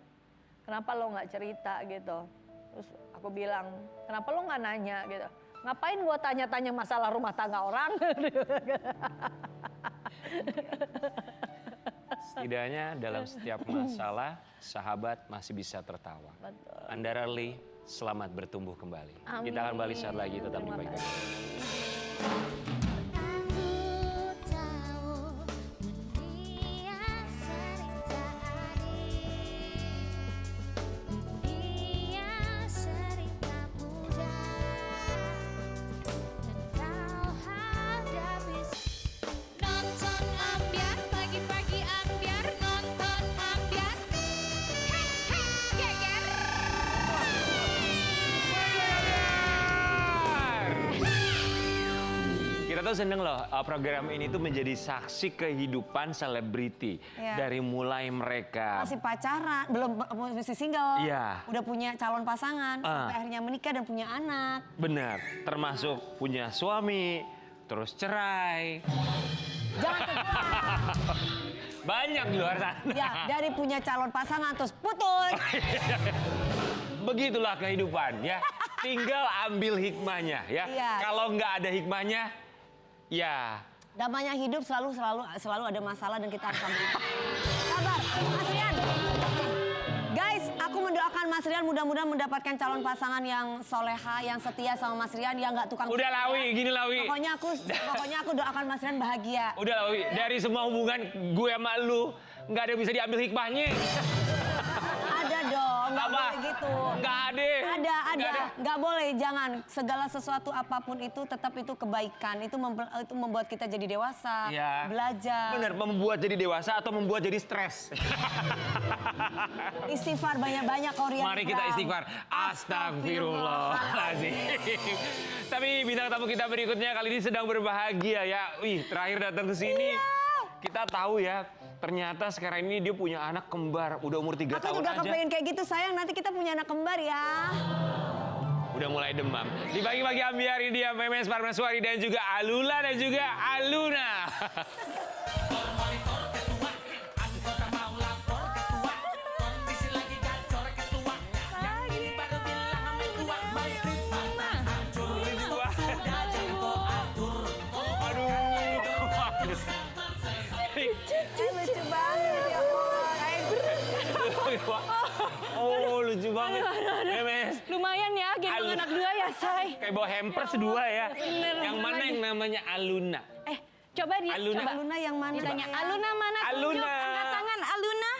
kenapa lo nggak cerita gitu. Terus aku bilang, kenapa lo nggak nanya gitu. Ngapain gue tanya-tanya masalah rumah tangga orang. Setidaknya dalam setiap masalah, sahabat masih bisa tertawa. Betul. Andara Early, selamat bertumbuh kembali. Amin. Kita akan balik saat lagi, tetap di Terima Baik kasih. Aku tahu dunia sering tak adil, dunia sering tak mudah, dan Tata seneng loh program ini tuh menjadi saksi kehidupan selebriti. Iya. Dari mulai mereka. Masih pacaran, belum masih single. Iya. Udah punya calon pasangan, sampai akhirnya menikah dan punya anak. Benar, termasuk punya suami, terus cerai. Jangan keluar. Banyak di luar sana. Ya, dari punya calon pasangan terus putus. Begitulah kehidupan ya. Tinggal ambil hikmahnya ya. Iya. Kalau nggak ada hikmahnya, ya Namanya hidup selalu ada masalah dan kita harus ambil. Sabar, Mas Rian. Guys, aku mendoakan Mas Rian mudah-mudahan mendapatkan calon pasangan yang soleha, yang setia sama Mas Rian, yang nggak tukang. udah Lawi, gini Lawi. Pokoknya aku doakan Mas Rian bahagia. Udah Lawi, dari semua hubungan gue sama lu, nggak ada yang bisa diambil hikmahnya. Ada dong, nggak Apa? boleh gitu. Nggak ada. Ada, nggak boleh, jangan. Segala sesuatu apapun itu tetap itu kebaikan, itu membuat kita jadi dewasa, Ya. belajar. Bener, membuat jadi dewasa atau membuat jadi stres. Istighfar banyak-banyak kau Rian. Mari kita istighfar. Astagfirullahaladzim. Tapi bintang tamu kita berikutnya kali ini sedang berbahagia ya. Wih, terakhir datang ke sini. Kita tahu ya, ternyata sekarang ini dia punya anak kembar. Udah umur 3 Aku tahun juga aja. kepengen kayak gitu sayang, nanti kita punya anak kembar ya. Udah mulai demam. Di pagi-pagi ambiar ini dia Memes Parmeswari dan juga Alula dan juga Aluna. Lucu banget ya Oh, lucu banget. Memes. Lumayan ya, gendong anak dua ya, say. Kayak bawa hampers dua ya. Bener, Yang mana lagi. yang namanya Aluna? Coba dia, Aluna. coba. Aluna yang mana? Ditanya, sayang? Aluna mana? Aluna. Tunjuk, angkat tangan, Aluna.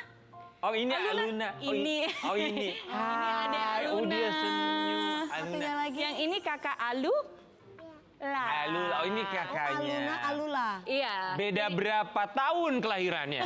Oh ini Aluna. Ini. Oh ini. Ini ada Hai, Oh Aluna. dia senyum. Satunya Aluna. lagi. Yang ini kakak Alu. Lah. Alula. Oh ini kakaknya. Aluna, Alula. Iya. Beda berapa tahun kelahirannya?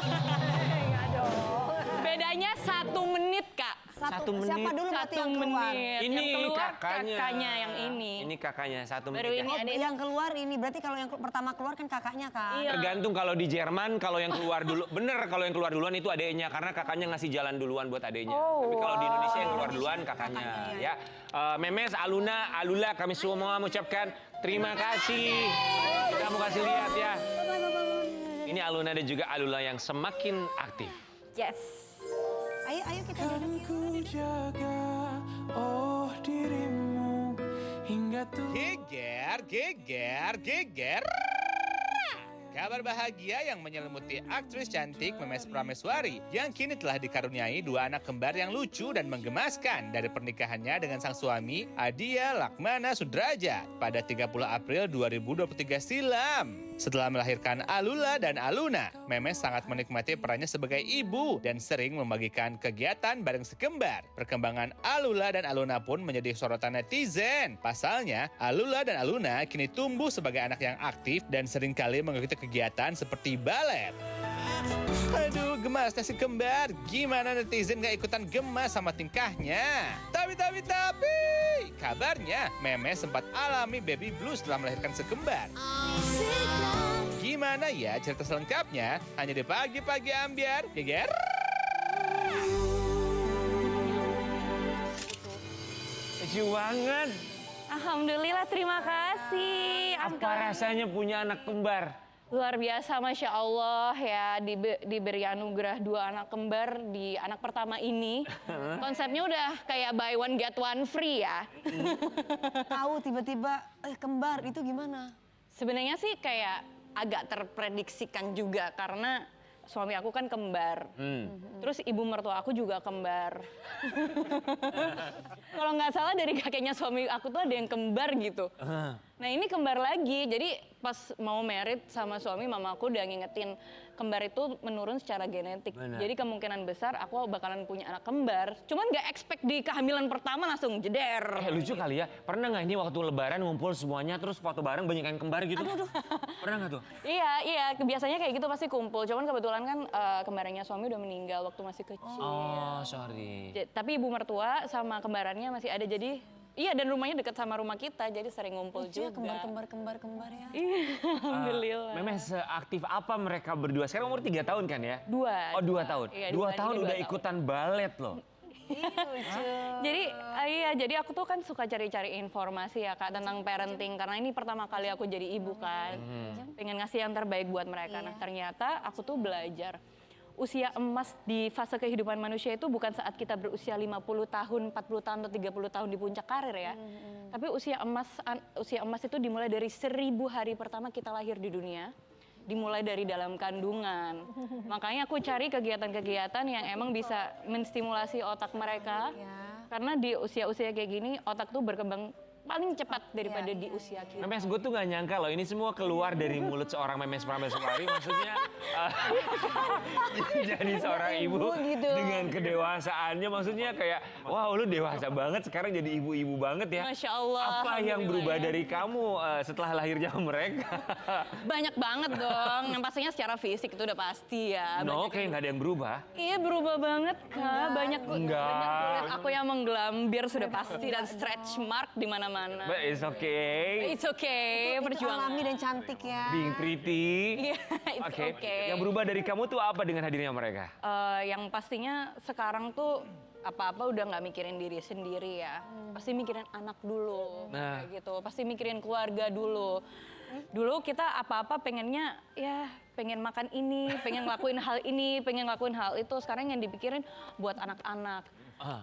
Bedanya 1 menit, Kak. Satu menit. Siapa dulu berarti 1 yang keluar? menit. Ini yang keluar kakaknya. yang ini. Ini kakaknya 1 menit. Baru ya. ini ada Yang keluar ini, berarti kalau yang pertama keluar kan kakaknya kan? Iya. Tergantung kalau di Jerman, kalau yang keluar dulu, bener kalau yang keluar duluan itu adeknya karena kakaknya ngasih jalan duluan buat adeknya. Tapi kalau di Indonesia yang keluar duluan kakaknya, ya. Memes, Aluna, Alula, kami semua mengucapkan terima kasih. Kamu kasih lihat ya. Ini Aluna dan juga Alula yang semakin aktif. Yes. Ayo kita duduk. Ku jaga oh dirimu hingga Geger, geger, geger. Kabar bahagia yang menyelimuti aktris cantik Memes Prameswari yang kini telah dikaruniai 2 anak kembar yang lucu dan menggemaskan dari pernikahannya dengan sang suami Adia Lakmana Sudrajat pada 30 April 2023 silam. Setelah melahirkan Alula dan Aluna, Memes sangat menikmati perannya sebagai ibu dan sering membagikan kegiatan bareng sekembar. Perkembangan Alula dan Aluna pun menjadi sorotan netizen. Pasalnya, Alula dan Aluna kini tumbuh sebagai anak yang aktif dan seringkali mengikuti kegiatan seperti balet. Aduh, gemasnya si kembar. Gimana netizen gak ikutan gemas sama tingkahnya? Tapi, kabarnya Memes sempat alami baby blues setelah melahirkan sekembar. Gimana ya cerita selengkapnya? Hanya di pagi-pagi ambiar, geger. Lucu banget. Alhamdulillah, terima kasih. Apa rasanya punya anak kembar? Luar biasa, Masya Allah ya, diberi anugerah 2 anak kembar di anak pertama ini. Konsepnya udah kayak buy one get one free ya. Tahu tiba-tiba kembar itu gimana? Sebenarnya sih kayak agak terprediksikan juga karena suami aku kan kembar. Terus ibu mertua aku juga kembar. Kalau nggak salah dari kakeknya suami aku tuh ada yang kembar gitu. Nah ini kembar lagi, jadi pas mau married sama suami mama aku udah ngingetin kembar itu menurun secara genetik. Benar. Jadi kemungkinan besar aku bakalan punya anak kembar. Cuman nggak expect di kehamilan pertama langsung jeder. Lucu kali ya, pernah nggak ini waktu lebaran ngumpul semuanya terus foto bareng banyak yang kembar gitu? Pernah nggak tuh? Iya, biasanya kayak gitu pasti kumpul. Cuman kebetulan kan kembarannya suami udah meninggal waktu masih kecil. Oh, sorry. Tapi ibu mertua sama kembarannya masih ada, jadi Iya, dan rumahnya dekat sama rumah kita, jadi sering ngumpul Lucu ya, juga. kembar ya. Iya, alhamdulillah. Memes seaktif apa mereka berdua? Sekarang umur 3 tahun kan ya? 2. Oh 2 tahun. Iya, 2 tahun ini udah 2 tahun. ikutan balet loh. Jadi jadi aku tuh kan suka cari-cari informasi ya Kak tentang parenting karena ini pertama kali aku jadi ibu kan. Pengen ngasih yang terbaik buat mereka. Nah, ternyata aku tuh belajar usia emas di fase kehidupan manusia itu bukan saat kita berusia 50 tahun, 40 tahun atau 30 tahun di puncak karir ya. Tapi usia emas itu dimulai dari 1000 hari pertama kita lahir di dunia. Dimulai dari dalam kandungan. Makanya aku cari kegiatan-kegiatan yang emang bisa menstimulasi otak mereka. Karena di usia-usia kayak gini otak tuh berkembang paling cepat daripada di usia kita. Memes, gue tuh gak nyangka loh, ini semua keluar dari mulut seorang Memes Prameswari, maksudnya jadi seorang ibu dengan kedewasaannya, maksudnya kayak, wow lu dewasa banget, sekarang jadi ibu-ibu banget ya. Masya Allah. Apa yang berubah alhamdulillah ya. dari kamu setelah lahirnya mereka? Banyak banget dong, yang pastinya secara fisik itu udah pasti ya. No, Banyak kayak nggak ada yang berubah. Iya berubah banget Kak, banyak Enggak. kulit aku yang menggelambir sudah pasti dan stretch mark di mana-mana. But it's okay. It's okay, Itu perjuangan. alami dan cantik ya. Being pretty. Iya, it's Oke. okay. Yang berubah dari kamu tuh apa dengan hadirnya mereka? Yang pastinya sekarang tuh apa-apa udah nggak mikirin diri sendiri ya. Pasti mikirin anak dulu, Nah. kayak gitu. Pasti mikirin keluarga dulu. Dulu kita apa-apa pengennya ya pengen makan ini, pengen ngelakuin hal ini, pengen ngelakuin hal itu. Sekarang yang dipikirin buat anak-anak.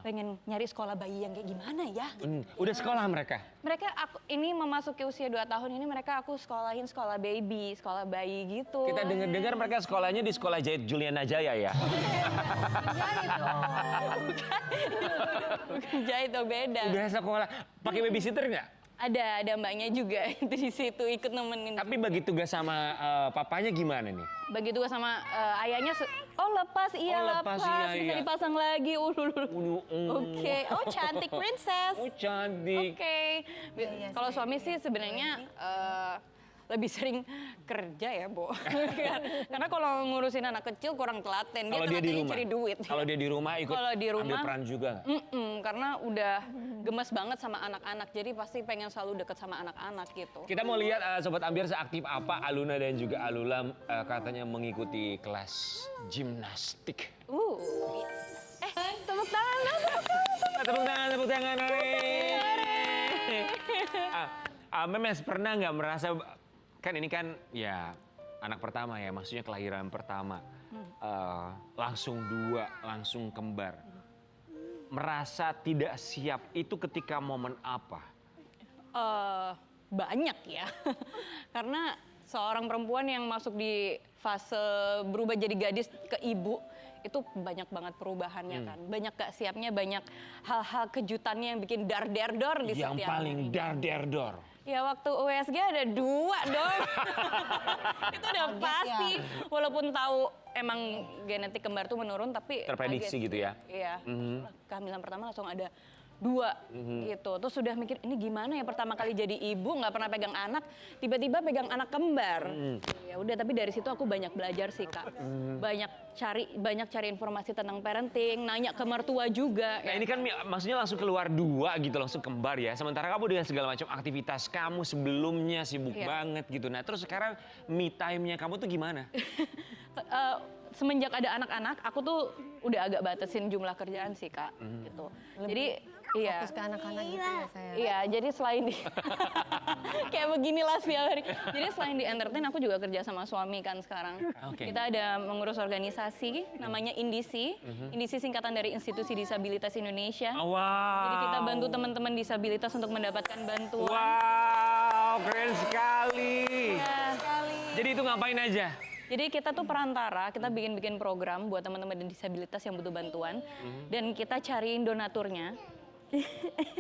Pengen nyari sekolah bayi yang kayak gimana ya? Udah sekolah mereka? Mereka ini memasuki usia 2 tahun ini mereka aku sekolahin sekolah baby, sekolah bayi gitu. Kita dengar-dengar mereka sekolahnya di sekolah Jahit Juliana Jaya ya? Bukan jahit tuh beda. Udah sekolah. Pakai babysitter nggak? Ada mbaknya juga itu di situ ikut nemenin. Tapi bagi tugas sama papanya gimana nih? Bagi tugas sama ayahnya, lepas, iya Oh, lepas, lepas, iya, bisa iya. dipasang lagi. Oke, oh cantik princess. Oh cantik. Oke. Kalau suami sih sebenarnya lebih sering kerja ya, Bo. Karena kalau ngurusin anak kecil kurang telaten. Dia Kalau dia di telatennya rumah? cari duit. Kalau dia di rumah ikut Kalau di ambil rumah, peran juga nggak? karena udah gemes banget sama anak-anak. Jadi pasti pengen selalu deket sama anak-anak gitu. Kita mau lihat Sobat Ambiar seaktif apa Aluna dan juga Alula katanya mengikuti kelas gimnastik. Tepuk tangan dong. Tepuk tangan. Memes pernah nggak merasa, kan ini kan ya anak pertama ya, maksudnya kelahiran pertama. Langsung 2, langsung kembar. Merasa tidak siap itu ketika momen apa? Banyak ya. Karena seorang perempuan yang masuk di fase berubah jadi gadis ke ibu itu banyak banget perubahannya kan. Banyak gak siapnya, banyak hal-hal kejutannya yang bikin dar-der-dor di Yang setiap paling hari. dar-der-dor. Ya waktu USG ada 2 dong. Itu udah pasti. Walaupun tahu emang genetik kembar tuh menurun tapi Terprediksi kaget gitu sih. ya? Iya. Kehamilan pertama langsung ada 2 gitu. Terus sudah mikir ini gimana ya pertama kali jadi ibu nggak pernah pegang anak, tiba-tiba pegang anak kembar. Ya udah tapi dari situ aku banyak belajar sih Kak. Banyak cari informasi tentang parenting, nanya ke mertua juga. Nah ini kan maksudnya langsung keluar 2 gitu, langsung kembar ya. Sementara kamu dengan segala macam aktivitas kamu sebelumnya sibuk Iya. banget gitu. Nah terus sekarang me time-nya kamu tuh gimana? Semenjak ada anak-anak, aku tuh udah agak batasin jumlah kerjaan sih Kak. Gitu. Jadi iya. Fokus ke anak-anak gitu ya saya. Iya, jadi selain di kayak beginilah setiap hari. Jadi selain di entertain, aku juga kerja sama suami kan sekarang. Oke. Kita ada mengurus organisasi, namanya Indisi. Indisi singkatan dari Institusi Disabilitas Indonesia. Wow. Jadi kita bantu teman-teman disabilitas untuk mendapatkan bantuan. Wow, keren sekali. Ya. Jadi itu ngapain aja? Jadi kita tuh perantara, kita bikin program buat teman-teman disabilitas yang butuh bantuan. Dan kita cariin donaturnya.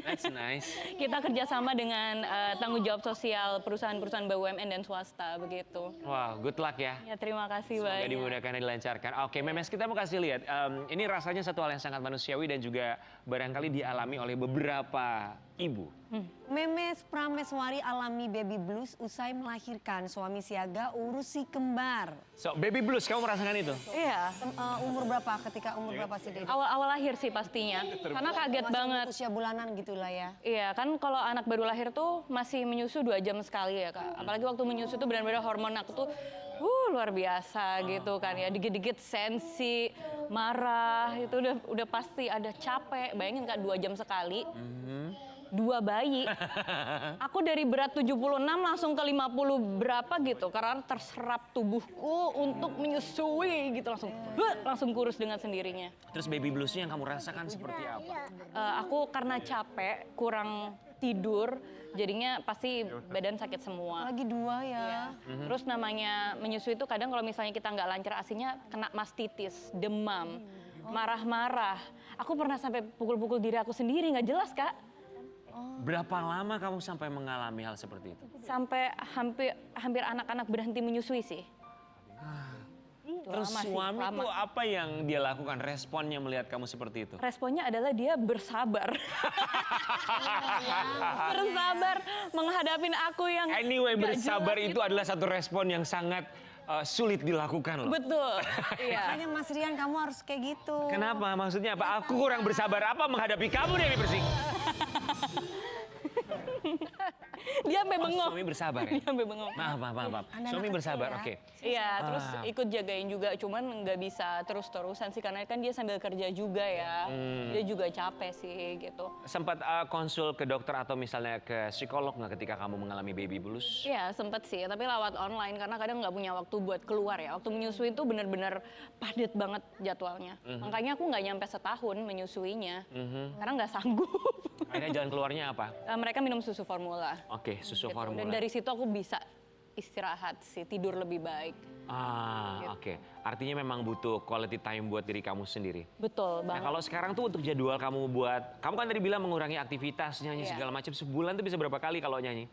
That's nice. Kita kerjasama dengan tanggung jawab sosial perusahaan-perusahaan BUMN dan swasta begitu. Wow, good luck ya. Ya terima kasih Semoga banyak. dimudahkan dan dilancarkan. Oke, Memes, kita mau kasih lihat. Ini rasanya satu hal yang sangat manusiawi dan juga barangkali dialami oleh beberapa ibu. Memes Prameswari alami baby blues usai melahirkan. Suami siaga urus si kembar. So, baby blues, kamu merasakan itu? Iya. Umur berapa? Ketika umur berapa sih Dede? Awal-awal lahir sih pastinya. Karena kaget Masih banget. usia bulanan gitu lah ya. Iya, kan kalau anak baru lahir tuh masih menyusu 2 jam sekali ya Kak. Apalagi waktu menyusu tuh benar-benar hormon aku tuh luar biasa gitu kan ya. Dikit-dikit sensi, marah, itu udah pasti ada capek. Bayangin Kak 2 jam sekali. 2 bayi. Aku dari berat 76 langsung ke 50 berapa gitu. Karena terserap tubuhku untuk menyusui gitu. Langsung kurus dengan sendirinya. Terus baby bluesnya yang kamu rasakan seperti apa? Aku karena capek, kurang tidur, jadinya pasti badan sakit semua. Lagi 2 ya. Terus namanya menyusui itu kadang kalau misalnya kita nggak lancar asinya kena mastitis, demam, marah-marah. Aku pernah sampai pukul-pukul diri aku sendiri, nggak jelas Kak. Berapa lama kamu sampai mengalami hal seperti itu? Sampai hampir anak-anak berhenti menyusui sih. Terus Lama sih, suami lama. tuh apa yang dia lakukan? Responnya melihat kamu seperti itu? Responnya adalah dia bersabar. Bersabar menghadapin aku yang Anyway, nggak bersabar jelas itu adalah satu respon yang sangat sulit dilakukan loh. Betul. Iya. Makanya Mas Rian kamu harus kayak gitu. Kenapa? Maksudnya apa? Aku kurang bersabar apa menghadapi kamu Dewi Persik? Dia sampai bengong. Suami bersabar ya? Dia sampai bengong. Maaf. Anak-anak Suami kecil bersabar, ya. oke. Iya, terus ikut jagain juga, cuman nggak bisa terus-terusan sih karena kan dia sambil kerja juga ya. Dia juga capek sih gitu. Sempat konsul ke dokter atau misalnya ke psikolog nggak ketika kamu mengalami baby blues? Iya, sempet sih, tapi lewat online karena kadang nggak punya waktu buat keluar ya. Waktu menyusui itu bener-bener padat banget jadwalnya. Makanya aku nggak nyampe setahun menyusuinya, karena nggak sanggup. Akhirnya jalan keluarnya apa? Mereka minum susu formula. Oke, susu Gitu. formula. Dan dari situ aku bisa istirahat sih, tidur lebih baik. Oke. Artinya memang butuh quality time buat diri kamu sendiri. Betul Nah banget. kalau sekarang tuh untuk jadwal kamu buat, kamu kan tadi bilang mengurangi aktivitas, nyanyi Iya. segala macam. Sebulan tuh bisa berapa kali kalau nyanyi?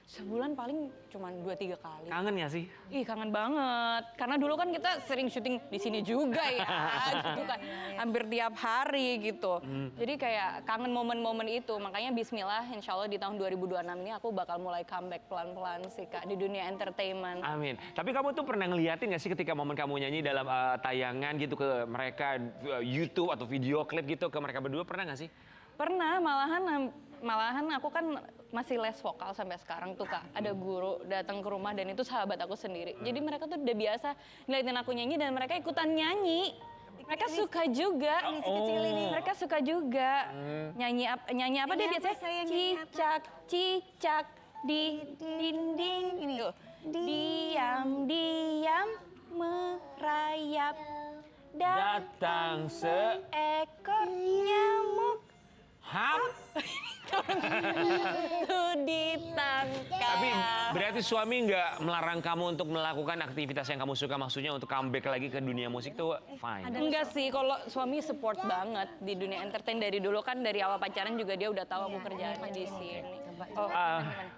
Sebulan paling cuma 2-3 kali. Kangen ya sih? Ih kangen banget, karena dulu kan kita sering syuting di sini juga ya, gitu kan, hampir tiap hari gitu. Jadi kayak kangen momen-momen itu, makanya Bismillah, insya Allah di tahun 2026 ini aku bakal mulai comeback pelan-pelan sih Kak di dunia entertainment. Amin. Tapi kamu tuh pernah ngeliatin gak sih ketika momen kamu nyanyi dalam tayangan gitu ke mereka, YouTube atau video klip gitu ke mereka berdua, pernah gak sih? Pernah, malahan aku kan masih les vokal sampai sekarang tuh Kak. Ada guru datang ke rumah dan itu sahabat aku sendiri. Jadi mereka tuh udah biasa ngeliatin aku nyanyi dan mereka ikutan nyanyi. Mereka suka juga. Mereka suka juga. Nyanyi apa dia biasanya? Cicak, cicak di dinding. Ini tuh. Diam merayap. Datang Seekor nyamuk. Hap. Tuh ditangkap. Tapi berarti suami nggak melarang kamu untuk melakukan aktivitas yang kamu suka, maksudnya untuk comeback lagi ke dunia musik tuh fine. Enggak sih, kalau suami support banget di dunia entertain dari dulu kan, dari awal pacaran juga dia udah tahu aku kerjaannya di sini. Oh,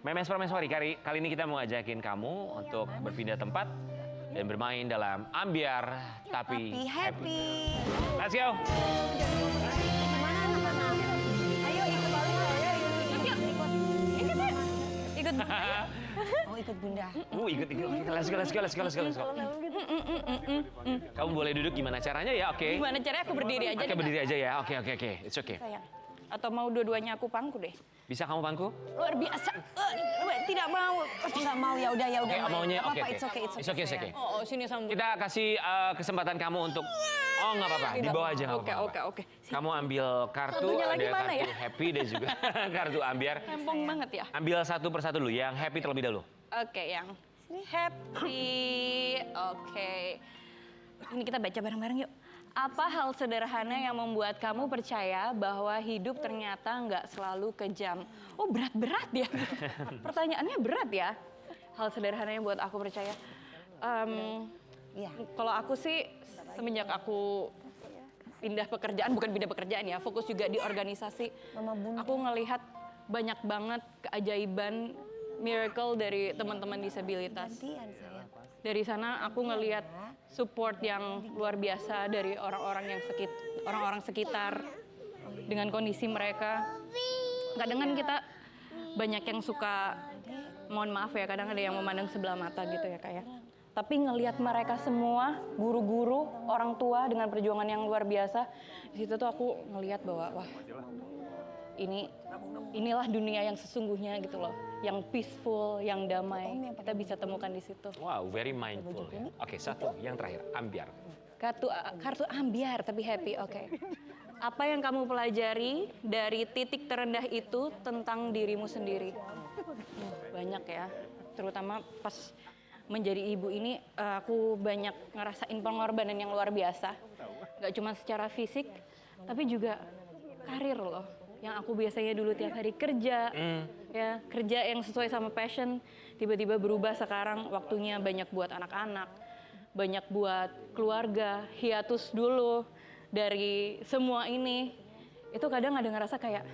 Memes Prameswari, kali ini kita mau ngajakin kamu untuk berpindah tempat dan bermain dalam Ambiar Tapi Happy. Let's go. Gimana anak-anak? Ayo ikut balik ya. ikut Oh ikut bunda. Ikut. Let's go. Kamu boleh duduk, gimana caranya ya? Oke. gimana caranya aku berdiri aja Oke, deh, berdiri aja ya. Oke. It's okay. sayang. Atau mau dua-duanya aku pangku deh? Bisa kamu pangku? Luar biasa. Tidak mau. Nggak mau ya udah ya udah. Oke, maunya oke. It's okay. It's okay. sayang. Oh, sini sama. Kita kasih kesempatan kamu untuk nggak apa-apa, di bawah aja nggak apa-apa. Oke. Kamu ambil kartu, Kartunya ada lagi mana kartu ya? happy dan juga kartu Ambiar. Rempong banget ya. Ambil satu persatu dulu, yang happy terlebih dahulu. Oke, yang happy. Oke. Ini kita baca bareng-bareng yuk. Apa hal sederhana yang membuat kamu percaya bahwa hidup ternyata nggak selalu kejam? Oh, berat-berat ya. Pertanyaannya berat ya. Hal sederhana yang buat aku percaya. Iya. Kalau aku sih semenjak aku pindah pekerjaan, bukan pindah pekerjaan ya, fokus juga di organisasi. Mama Bunda. Aku ngelihat banyak banget keajaiban, miracle dari teman-teman disabilitas. Gantian sayang. Dari sana aku ngelihat support yang luar biasa dari orang-orang sekitar dengan kondisi mereka. Kadang kan kita banyak yang suka, mohon maaf ya, kadang ada yang memandang sebelah mata gitu ya Kak ya. Tapi ngelihat mereka semua, guru-guru, orang tua dengan perjuangan yang luar biasa, di situ tuh aku ngelihat bahwa wah, inilah dunia yang sesungguhnya gitu loh, yang peaceful, yang damai. Kita bisa temukan di situ. Wow, very mindful. Ya. Oke, satu yang terakhir, ambiar. Kartu ambiar tapi happy, oke. Apa yang kamu pelajari dari titik terendah itu tentang dirimu sendiri? Banyak ya, terutama pas menjadi ibu ini aku banyak ngerasain pengorbanan yang luar biasa. Gak cuma secara fisik, tapi juga karir loh. Yang aku biasanya dulu tiap hari kerja, ya kerja yang sesuai sama passion, tiba-tiba berubah sekarang waktunya banyak buat anak-anak, banyak buat keluarga, hiatus dulu dari semua ini. Itu kadang ada ngerasa kayak,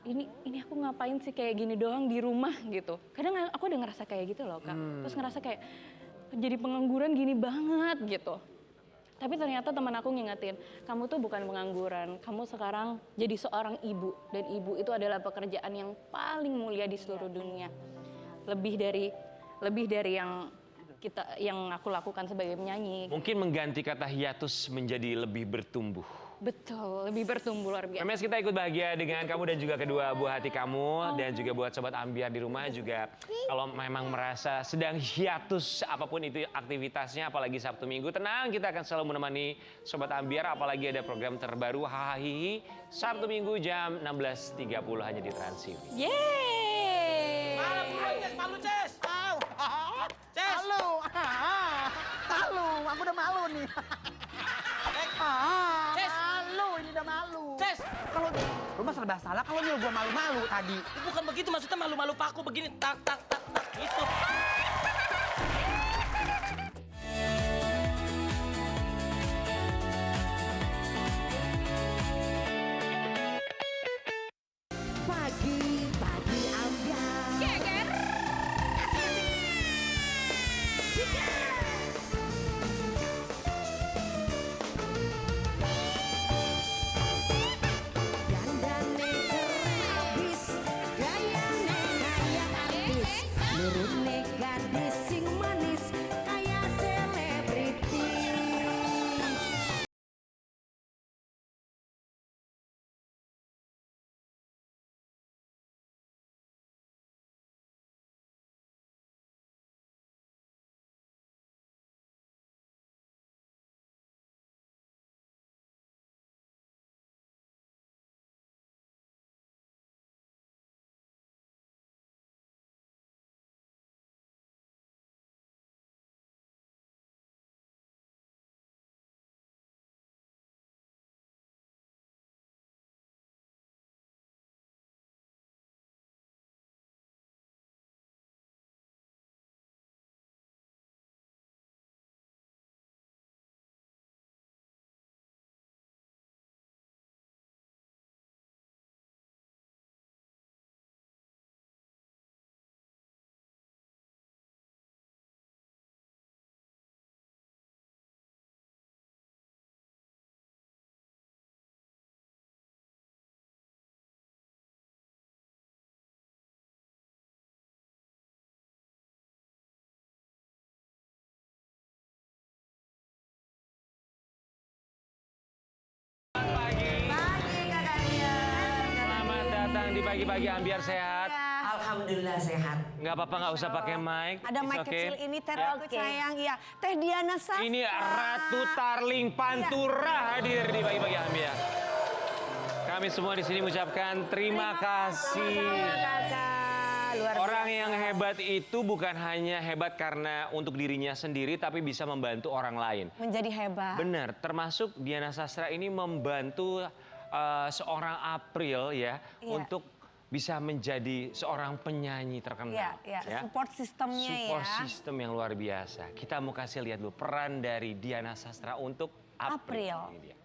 ini aku ngapain sih kayak gini doang di rumah gitu. Kadang aku udah ngerasa kayak gitu loh Kak. Terus ngerasa kayak jadi pengangguran gini banget gitu. Tapi ternyata teman aku ngingetin, kamu tuh bukan pengangguran, kamu sekarang jadi seorang ibu. Dan ibu itu adalah pekerjaan yang paling mulia di seluruh dunia. Lebih dari yang aku lakukan sebagai penyanyi. Mungkin mengganti kata hiatus menjadi lebih bertumbuh. Betul, lebih bertumbuh luar biasa. Memes, kita ikut bahagia dengan kamu dan juga kedua buah hati kamu. Dan juga buat sobat ambiar di rumah juga, kalau memang merasa sedang hiatus apapun itu aktivitasnya, apalagi Sabtu Minggu, tenang, kita akan selalu menemani sobat ambiar. Apalagi ada program terbaru Hahihi Sabtu Minggu jam 16.30 hanya di Trans TV. Yeay! Malu, Ces! Ces! Malu, aku udah malu nih. Ces! Malu, ini udah malu. Ces! Kalau lu mah serba salah kalau nyuruh gua malu-malu tadi. Bukan begitu, maksudnya malu-malu paku begini, tak, gitu. Pagi ambiar. Geger. Dandane keren abis, gayane kayak artis, nurune gadis sing manis kayak selebritis. Selamat datang di pagi-pagi ambiar, sehat. Alhamdulillah sehat. Nggak apa-apa, nggak usah pakai mic. Ada It's mic okay. kecil ini, Teh Ratu sayang. Iya, Teh Diana Sastra. Ini Ratu Tarling Pantura hadir di pagi-pagi ambiar. Kami semua di sini mengucapkan terima kasih. Orang yang hebat itu bukan hanya hebat karena untuk dirinya sendiri, tapi bisa membantu orang lain. Menjadi hebat. Benar, termasuk Diana Sastra ini membantu seorang April ya, untuk bisa menjadi seorang penyanyi terkenal. Iya. Support sistemnya Support ya. sistem yang luar biasa. Kita mau kasih lihat dulu peran dari Diana Sastra untuk April. Ini dia.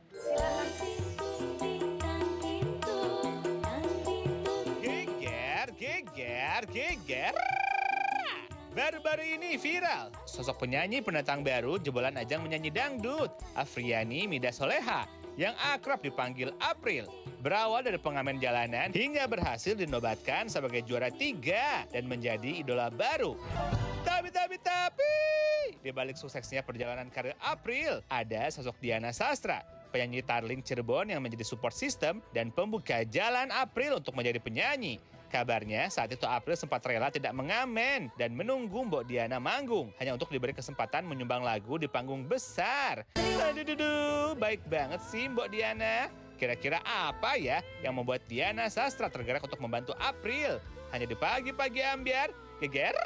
Geger. Baru-baru ini viral. Sosok penyanyi pendatang baru jebolan ajang menyanyi dangdut. Afriani Mida Soleha yang akrab dipanggil April. Berawal dari pengamen jalanan hingga berhasil dinobatkan sebagai juara 3 dan menjadi idola baru. Tapi, di balik suksesnya perjalanan karir April, ada sosok Diana Sastra, penyanyi Tarling Cirebon yang menjadi support system dan pembuka jalan April untuk menjadi penyanyi. Kabarnya saat itu April sempat rela tidak mengamen dan menunggu Mbok Diana manggung hanya untuk diberi kesempatan menyumbang lagu di panggung besar. Aduh, baik banget sih Mbok Diana. Kira-kira apa ya yang membuat Diana Sastra tergerak untuk membantu April? Hanya di pagi-pagi ambiar, geger.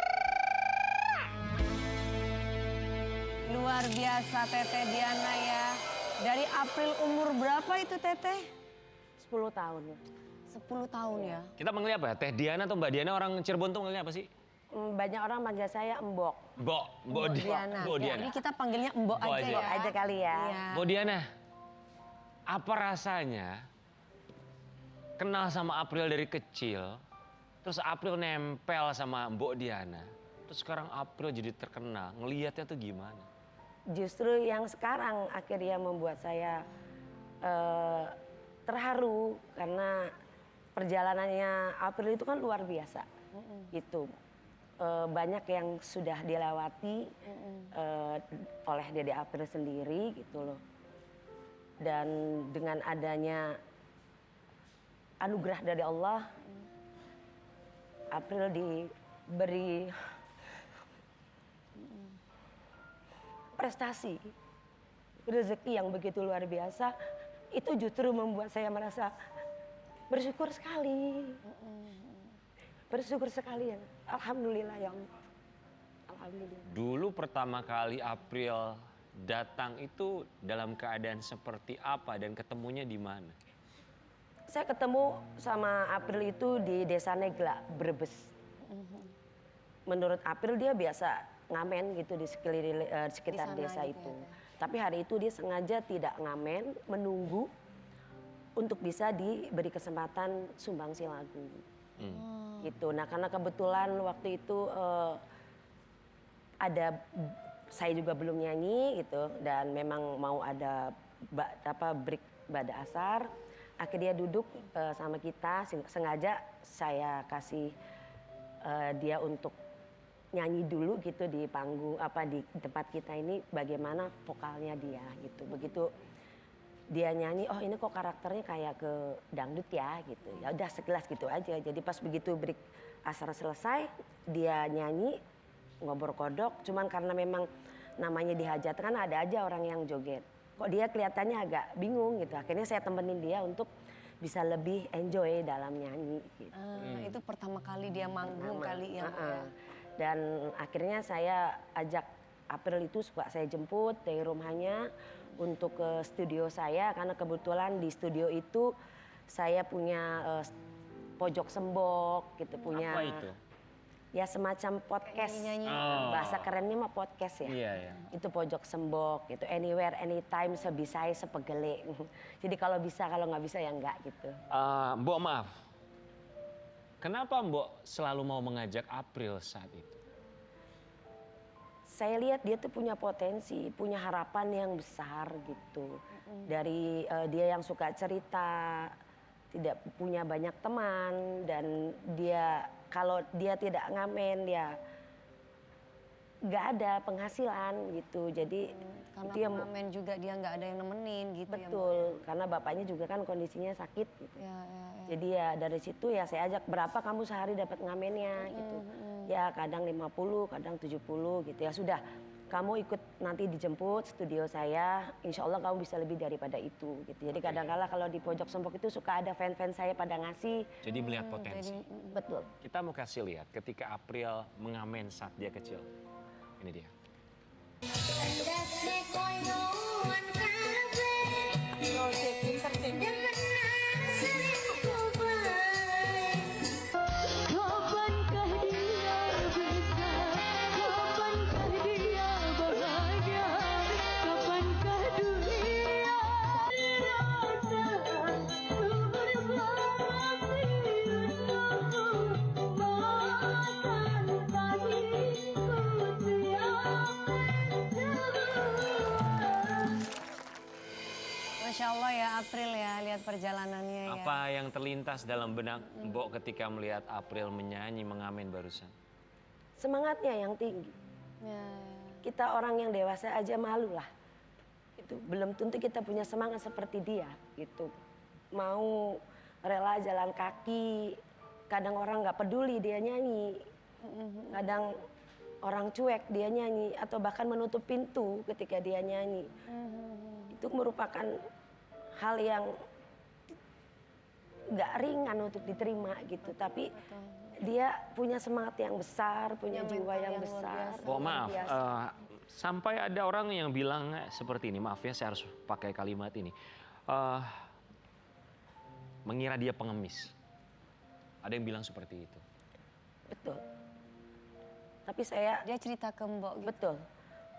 Luar biasa Teteh Diana ya. Dari April umur berapa itu Teteh? 10 tahun ya. 10 tahun ya. Kita manggilnya apa? Teh Diana atau Mbak Diana, orang Cirebon tuh manggilnya apa sih? Banyak orang manggil saya Mbok. Mbok Diana. Mbok Diana. Jadi kita panggilnya Mbok Mbok aja aja. ya. Mbok aja kali ya. Iya. Mbok Diana, apa rasanya kenal sama April dari kecil, terus April nempel sama Mbok Diana, terus sekarang April jadi terkenal, ngelihatnya tuh gimana? Justru yang sekarang akhirnya membuat saya terharu karena perjalanannya April itu kan luar biasa. Gitu. Banyak yang sudah dilewati oleh Dede April sendiri gitu loh. Dan dengan adanya anugerah dari Allah, April diberi prestasi, rezeki yang begitu luar biasa, itu justru membuat saya merasa bersyukur sekali. Bersyukur sekali ya. Alhamdulillah ya Allah. Alhamdulillah. Dulu pertama kali April datang itu dalam keadaan seperti apa dan ketemunya di mana? Saya ketemu sama April itu di Desa Negla, Brebes. Menurut April dia biasa ngamen gitu di sekitar Di sana desa gitu itu. ya, Tapi hari itu dia sengaja tidak ngamen, menunggu untuk bisa diberi kesempatan sumbangsi lagu. Gitu. Nah karena kebetulan waktu itu saya juga belum nyanyi gitu dan memang mau ada break bada asar. Akhirnya dia duduk sama kita, sengaja saya kasih dia untuk nyanyi dulu gitu di panggung di tempat kita ini bagaimana vokalnya dia gitu. Begitu dia nyanyi, oh ini kok karakternya kayak ke dangdut ya gitu. Ya udah sekilas gitu aja. Jadi pas begitu break asar selesai, dia nyanyi ngobrol kodok. Cuman karena memang namanya dihajatkan ada aja orang yang joget. Kok dia kelihatannya agak bingung gitu. Akhirnya saya temenin dia untuk bisa lebih enjoy dalam nyanyi. Gitu. Itu pertama kali dia manggung kali ya. Dan akhirnya saya ajak April itu suka saya jemput dari rumahnya untuk ke studio saya karena kebetulan di studio itu saya punya pojok sembok gitu punya. Apa itu? Ya semacam podcast. Bahasa kerennya mah podcast ya. Iya, iya. Itu pojok sembok gitu anywhere anytime sebisai sepegele. Jadi kalau bisa kalau nggak bisa ya enggak gitu. Mbok maaf. Kenapa Mbok selalu mau mengajak April saat itu? Saya lihat dia tuh punya potensi, punya harapan yang besar gitu. Dari dia yang suka cerita, tidak punya banyak teman dan dia kalau dia tidak ngamen dia nggak ada penghasilan gitu. Jadi Karena itu yang pengamen juga dia nggak ada yang nemenin gitu ya. Mbak. betul karena bapaknya juga kan kondisinya sakit gitu. Ya. Jadi ya dari situ ya saya ajak berapa kamu sehari dapat ngamennya gitu. Ya kadang 50, kadang 70 gitu ya sudah. Kamu ikut nanti dijemput studio saya, insya Allah kamu bisa lebih daripada itu gitu. Jadi kadang-kala kalau di pojok sembok itu suka ada fan-fan saya pada ngasih. Jadi melihat potensi. Betul. Kita mau kasih lihat ketika April mengamen saat dia kecil. Ini dia. Kapankah dia bisa, kapankah dia bahagia, kapankah dunia dirasa ku berbakti untukmu, maafkan pahitku tiap. Masya Allah ya April ya, lihat Apa yang terlintas dalam benak Mbok ketika melihat April menyanyi mengamen barusan? Semangatnya yang tinggi. Kita orang yang dewasa aja malu lah. Itu belum tentu kita punya semangat seperti dia gitu. Mau rela jalan kaki, kadang orang nggak peduli dia nyanyi. Kadang orang cuek dia nyanyi atau bahkan menutup pintu ketika dia nyanyi. Itu merupakan hal yang nggak ringan untuk diterima gitu, tapi dia punya semangat yang besar, punya jiwa yang besar. Oh maaf, sampai ada orang yang bilang seperti ini, maaf ya saya harus pakai kalimat ini. Mengira dia pengemis. Ada yang bilang seperti itu. Betul. Tapi dia cerita ke Mbok gitu. Betul.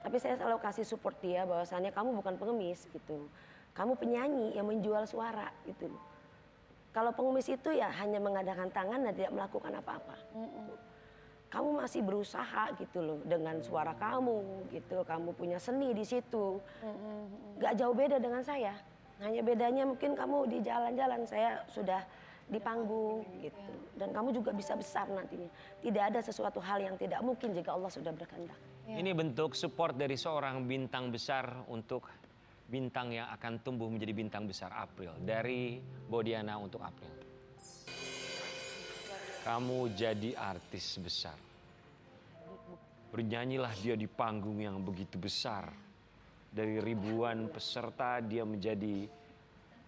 Tapi saya selalu kasih support dia bahwasannya kamu bukan pengemis gitu. Kamu penyanyi yang menjual suara gitu. Kalau pengemis itu ya hanya mengadakan tangan dan tidak melakukan apa-apa. Kamu masih berusaha gitu loh dengan suara kamu gitu. Kamu punya seni di situ. Gak jauh beda dengan saya. Hanya bedanya mungkin kamu di jalan-jalan, saya sudah di panggung gitu. Dan kamu juga bisa besar nantinya. Tidak ada sesuatu hal yang tidak mungkin jika Allah sudah berkehendak. Ini bentuk support dari seorang bintang besar untuk bintang yang akan tumbuh menjadi bintang besar, April. Dari Bodiana untuk April. Kamu jadi artis besar. Bernyanyilah dia di panggung yang begitu besar. Dari ribuan peserta dia menjadi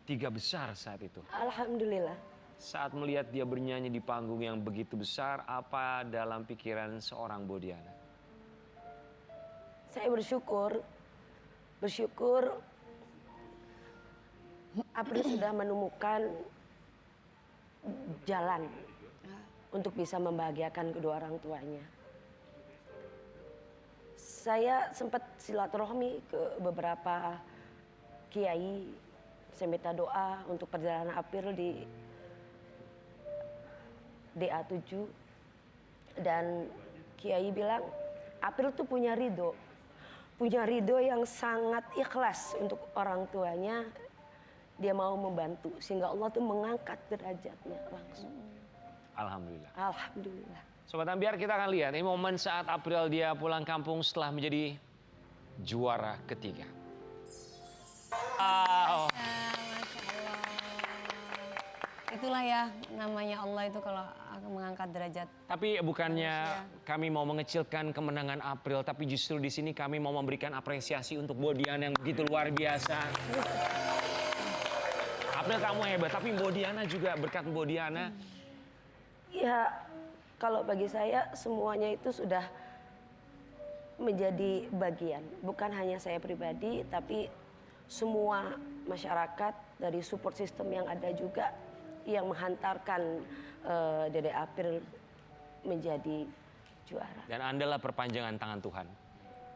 3 besar saat itu. Alhamdulillah. Saat melihat dia bernyanyi di panggung yang begitu besar, apa dalam pikiran seorang Bodiana? Saya bersyukur April sudah menemukan jalan untuk bisa membahagiakan kedua orang tuanya. Saya sempat silaturahmi ke beberapa kiai, saya minta doa untuk perjalanan April di DA7, dan kiai bilang April tuh punya ridho yang sangat ikhlas untuk orang tuanya. Dia mau membantu sehingga Allah tuh mengangkat derajatnya langsung. Alhamdulillah. Alhamdulillah. Sobat Ambiar, kita akan lihat ini momen saat April dia pulang kampung setelah menjadi juara ketiga. Wow. Itulah ya namanya Allah itu kalau mengangkat derajat. Tapi bukannya kami mau mengecilkan kemenangan April, tapi justru di sini kami mau memberikan apresiasi untuk Bodiana yang begitu luar biasa. April kamu hebat, tapi Bodiana juga, berkat Bodiana. Ya, kalau bagi saya semuanya itu sudah menjadi bagian. Bukan hanya saya pribadi, tapi semua masyarakat dari support system yang ada juga yang menghantarkan Dede April menjadi juara. Dan Anda lah perpanjangan tangan Tuhan.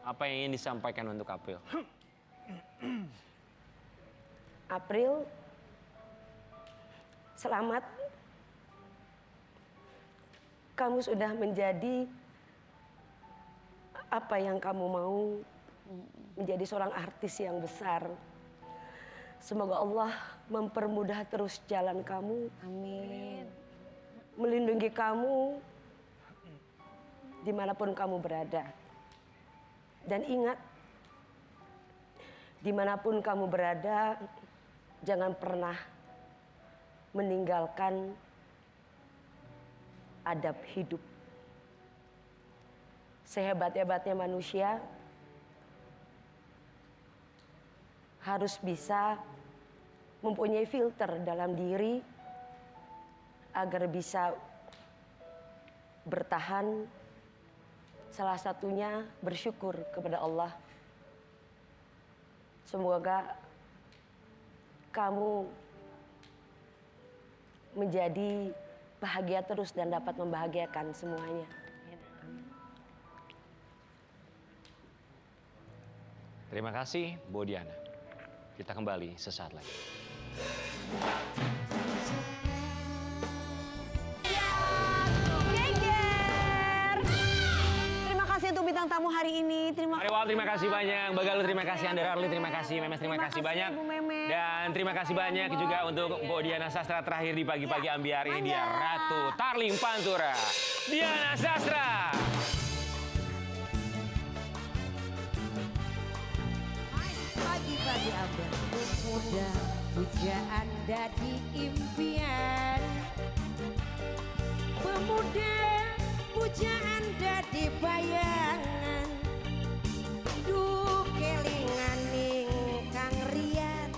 Apa yang ingin disampaikan untuk April? April, selamat. Kamu sudah menjadi apa yang kamu mau, menjadi seorang artis yang besar. Semoga Allah mempermudah terus jalan kamu. Amin. Melindungi kamu dimanapun kamu berada. Dan ingat, dimanapun kamu berada, jangan pernah meninggalkan adab hidup. Sehebat-hebatnya manusia harus bisa mempunyai filter dalam diri agar bisa bertahan. Salah satunya bersyukur kepada Allah. Semoga kamu menjadi bahagia terus dan dapat membahagiakan semuanya. Terima kasih, Bodiana. Kita kembali sesaat lagi. Terima kasih untuk bintang tamu hari ini. Terima Mari Wal, terima kasih banyak. Mbak Galuh, terima kasih. Anda Rarli, terima kasih. Memes, terima kasih banyak. Ibu Memes. Dan terima kasih banyak juga untuk Mbak Diana Sastra terakhir di pagi-pagi ambiar ini. Dia Ratu Tarling Pantura. Diana Sastra. Pagi-pagi ambiar muda, pujaan dari impian. Pemuda, pujaan dari bayangan. Du kelingan Kang Rian,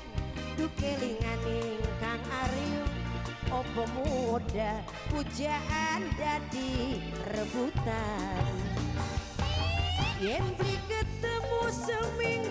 du kelingan Kang Arium. Oh pemuda, pujaan dari rebutan. Yen ketemu seminggu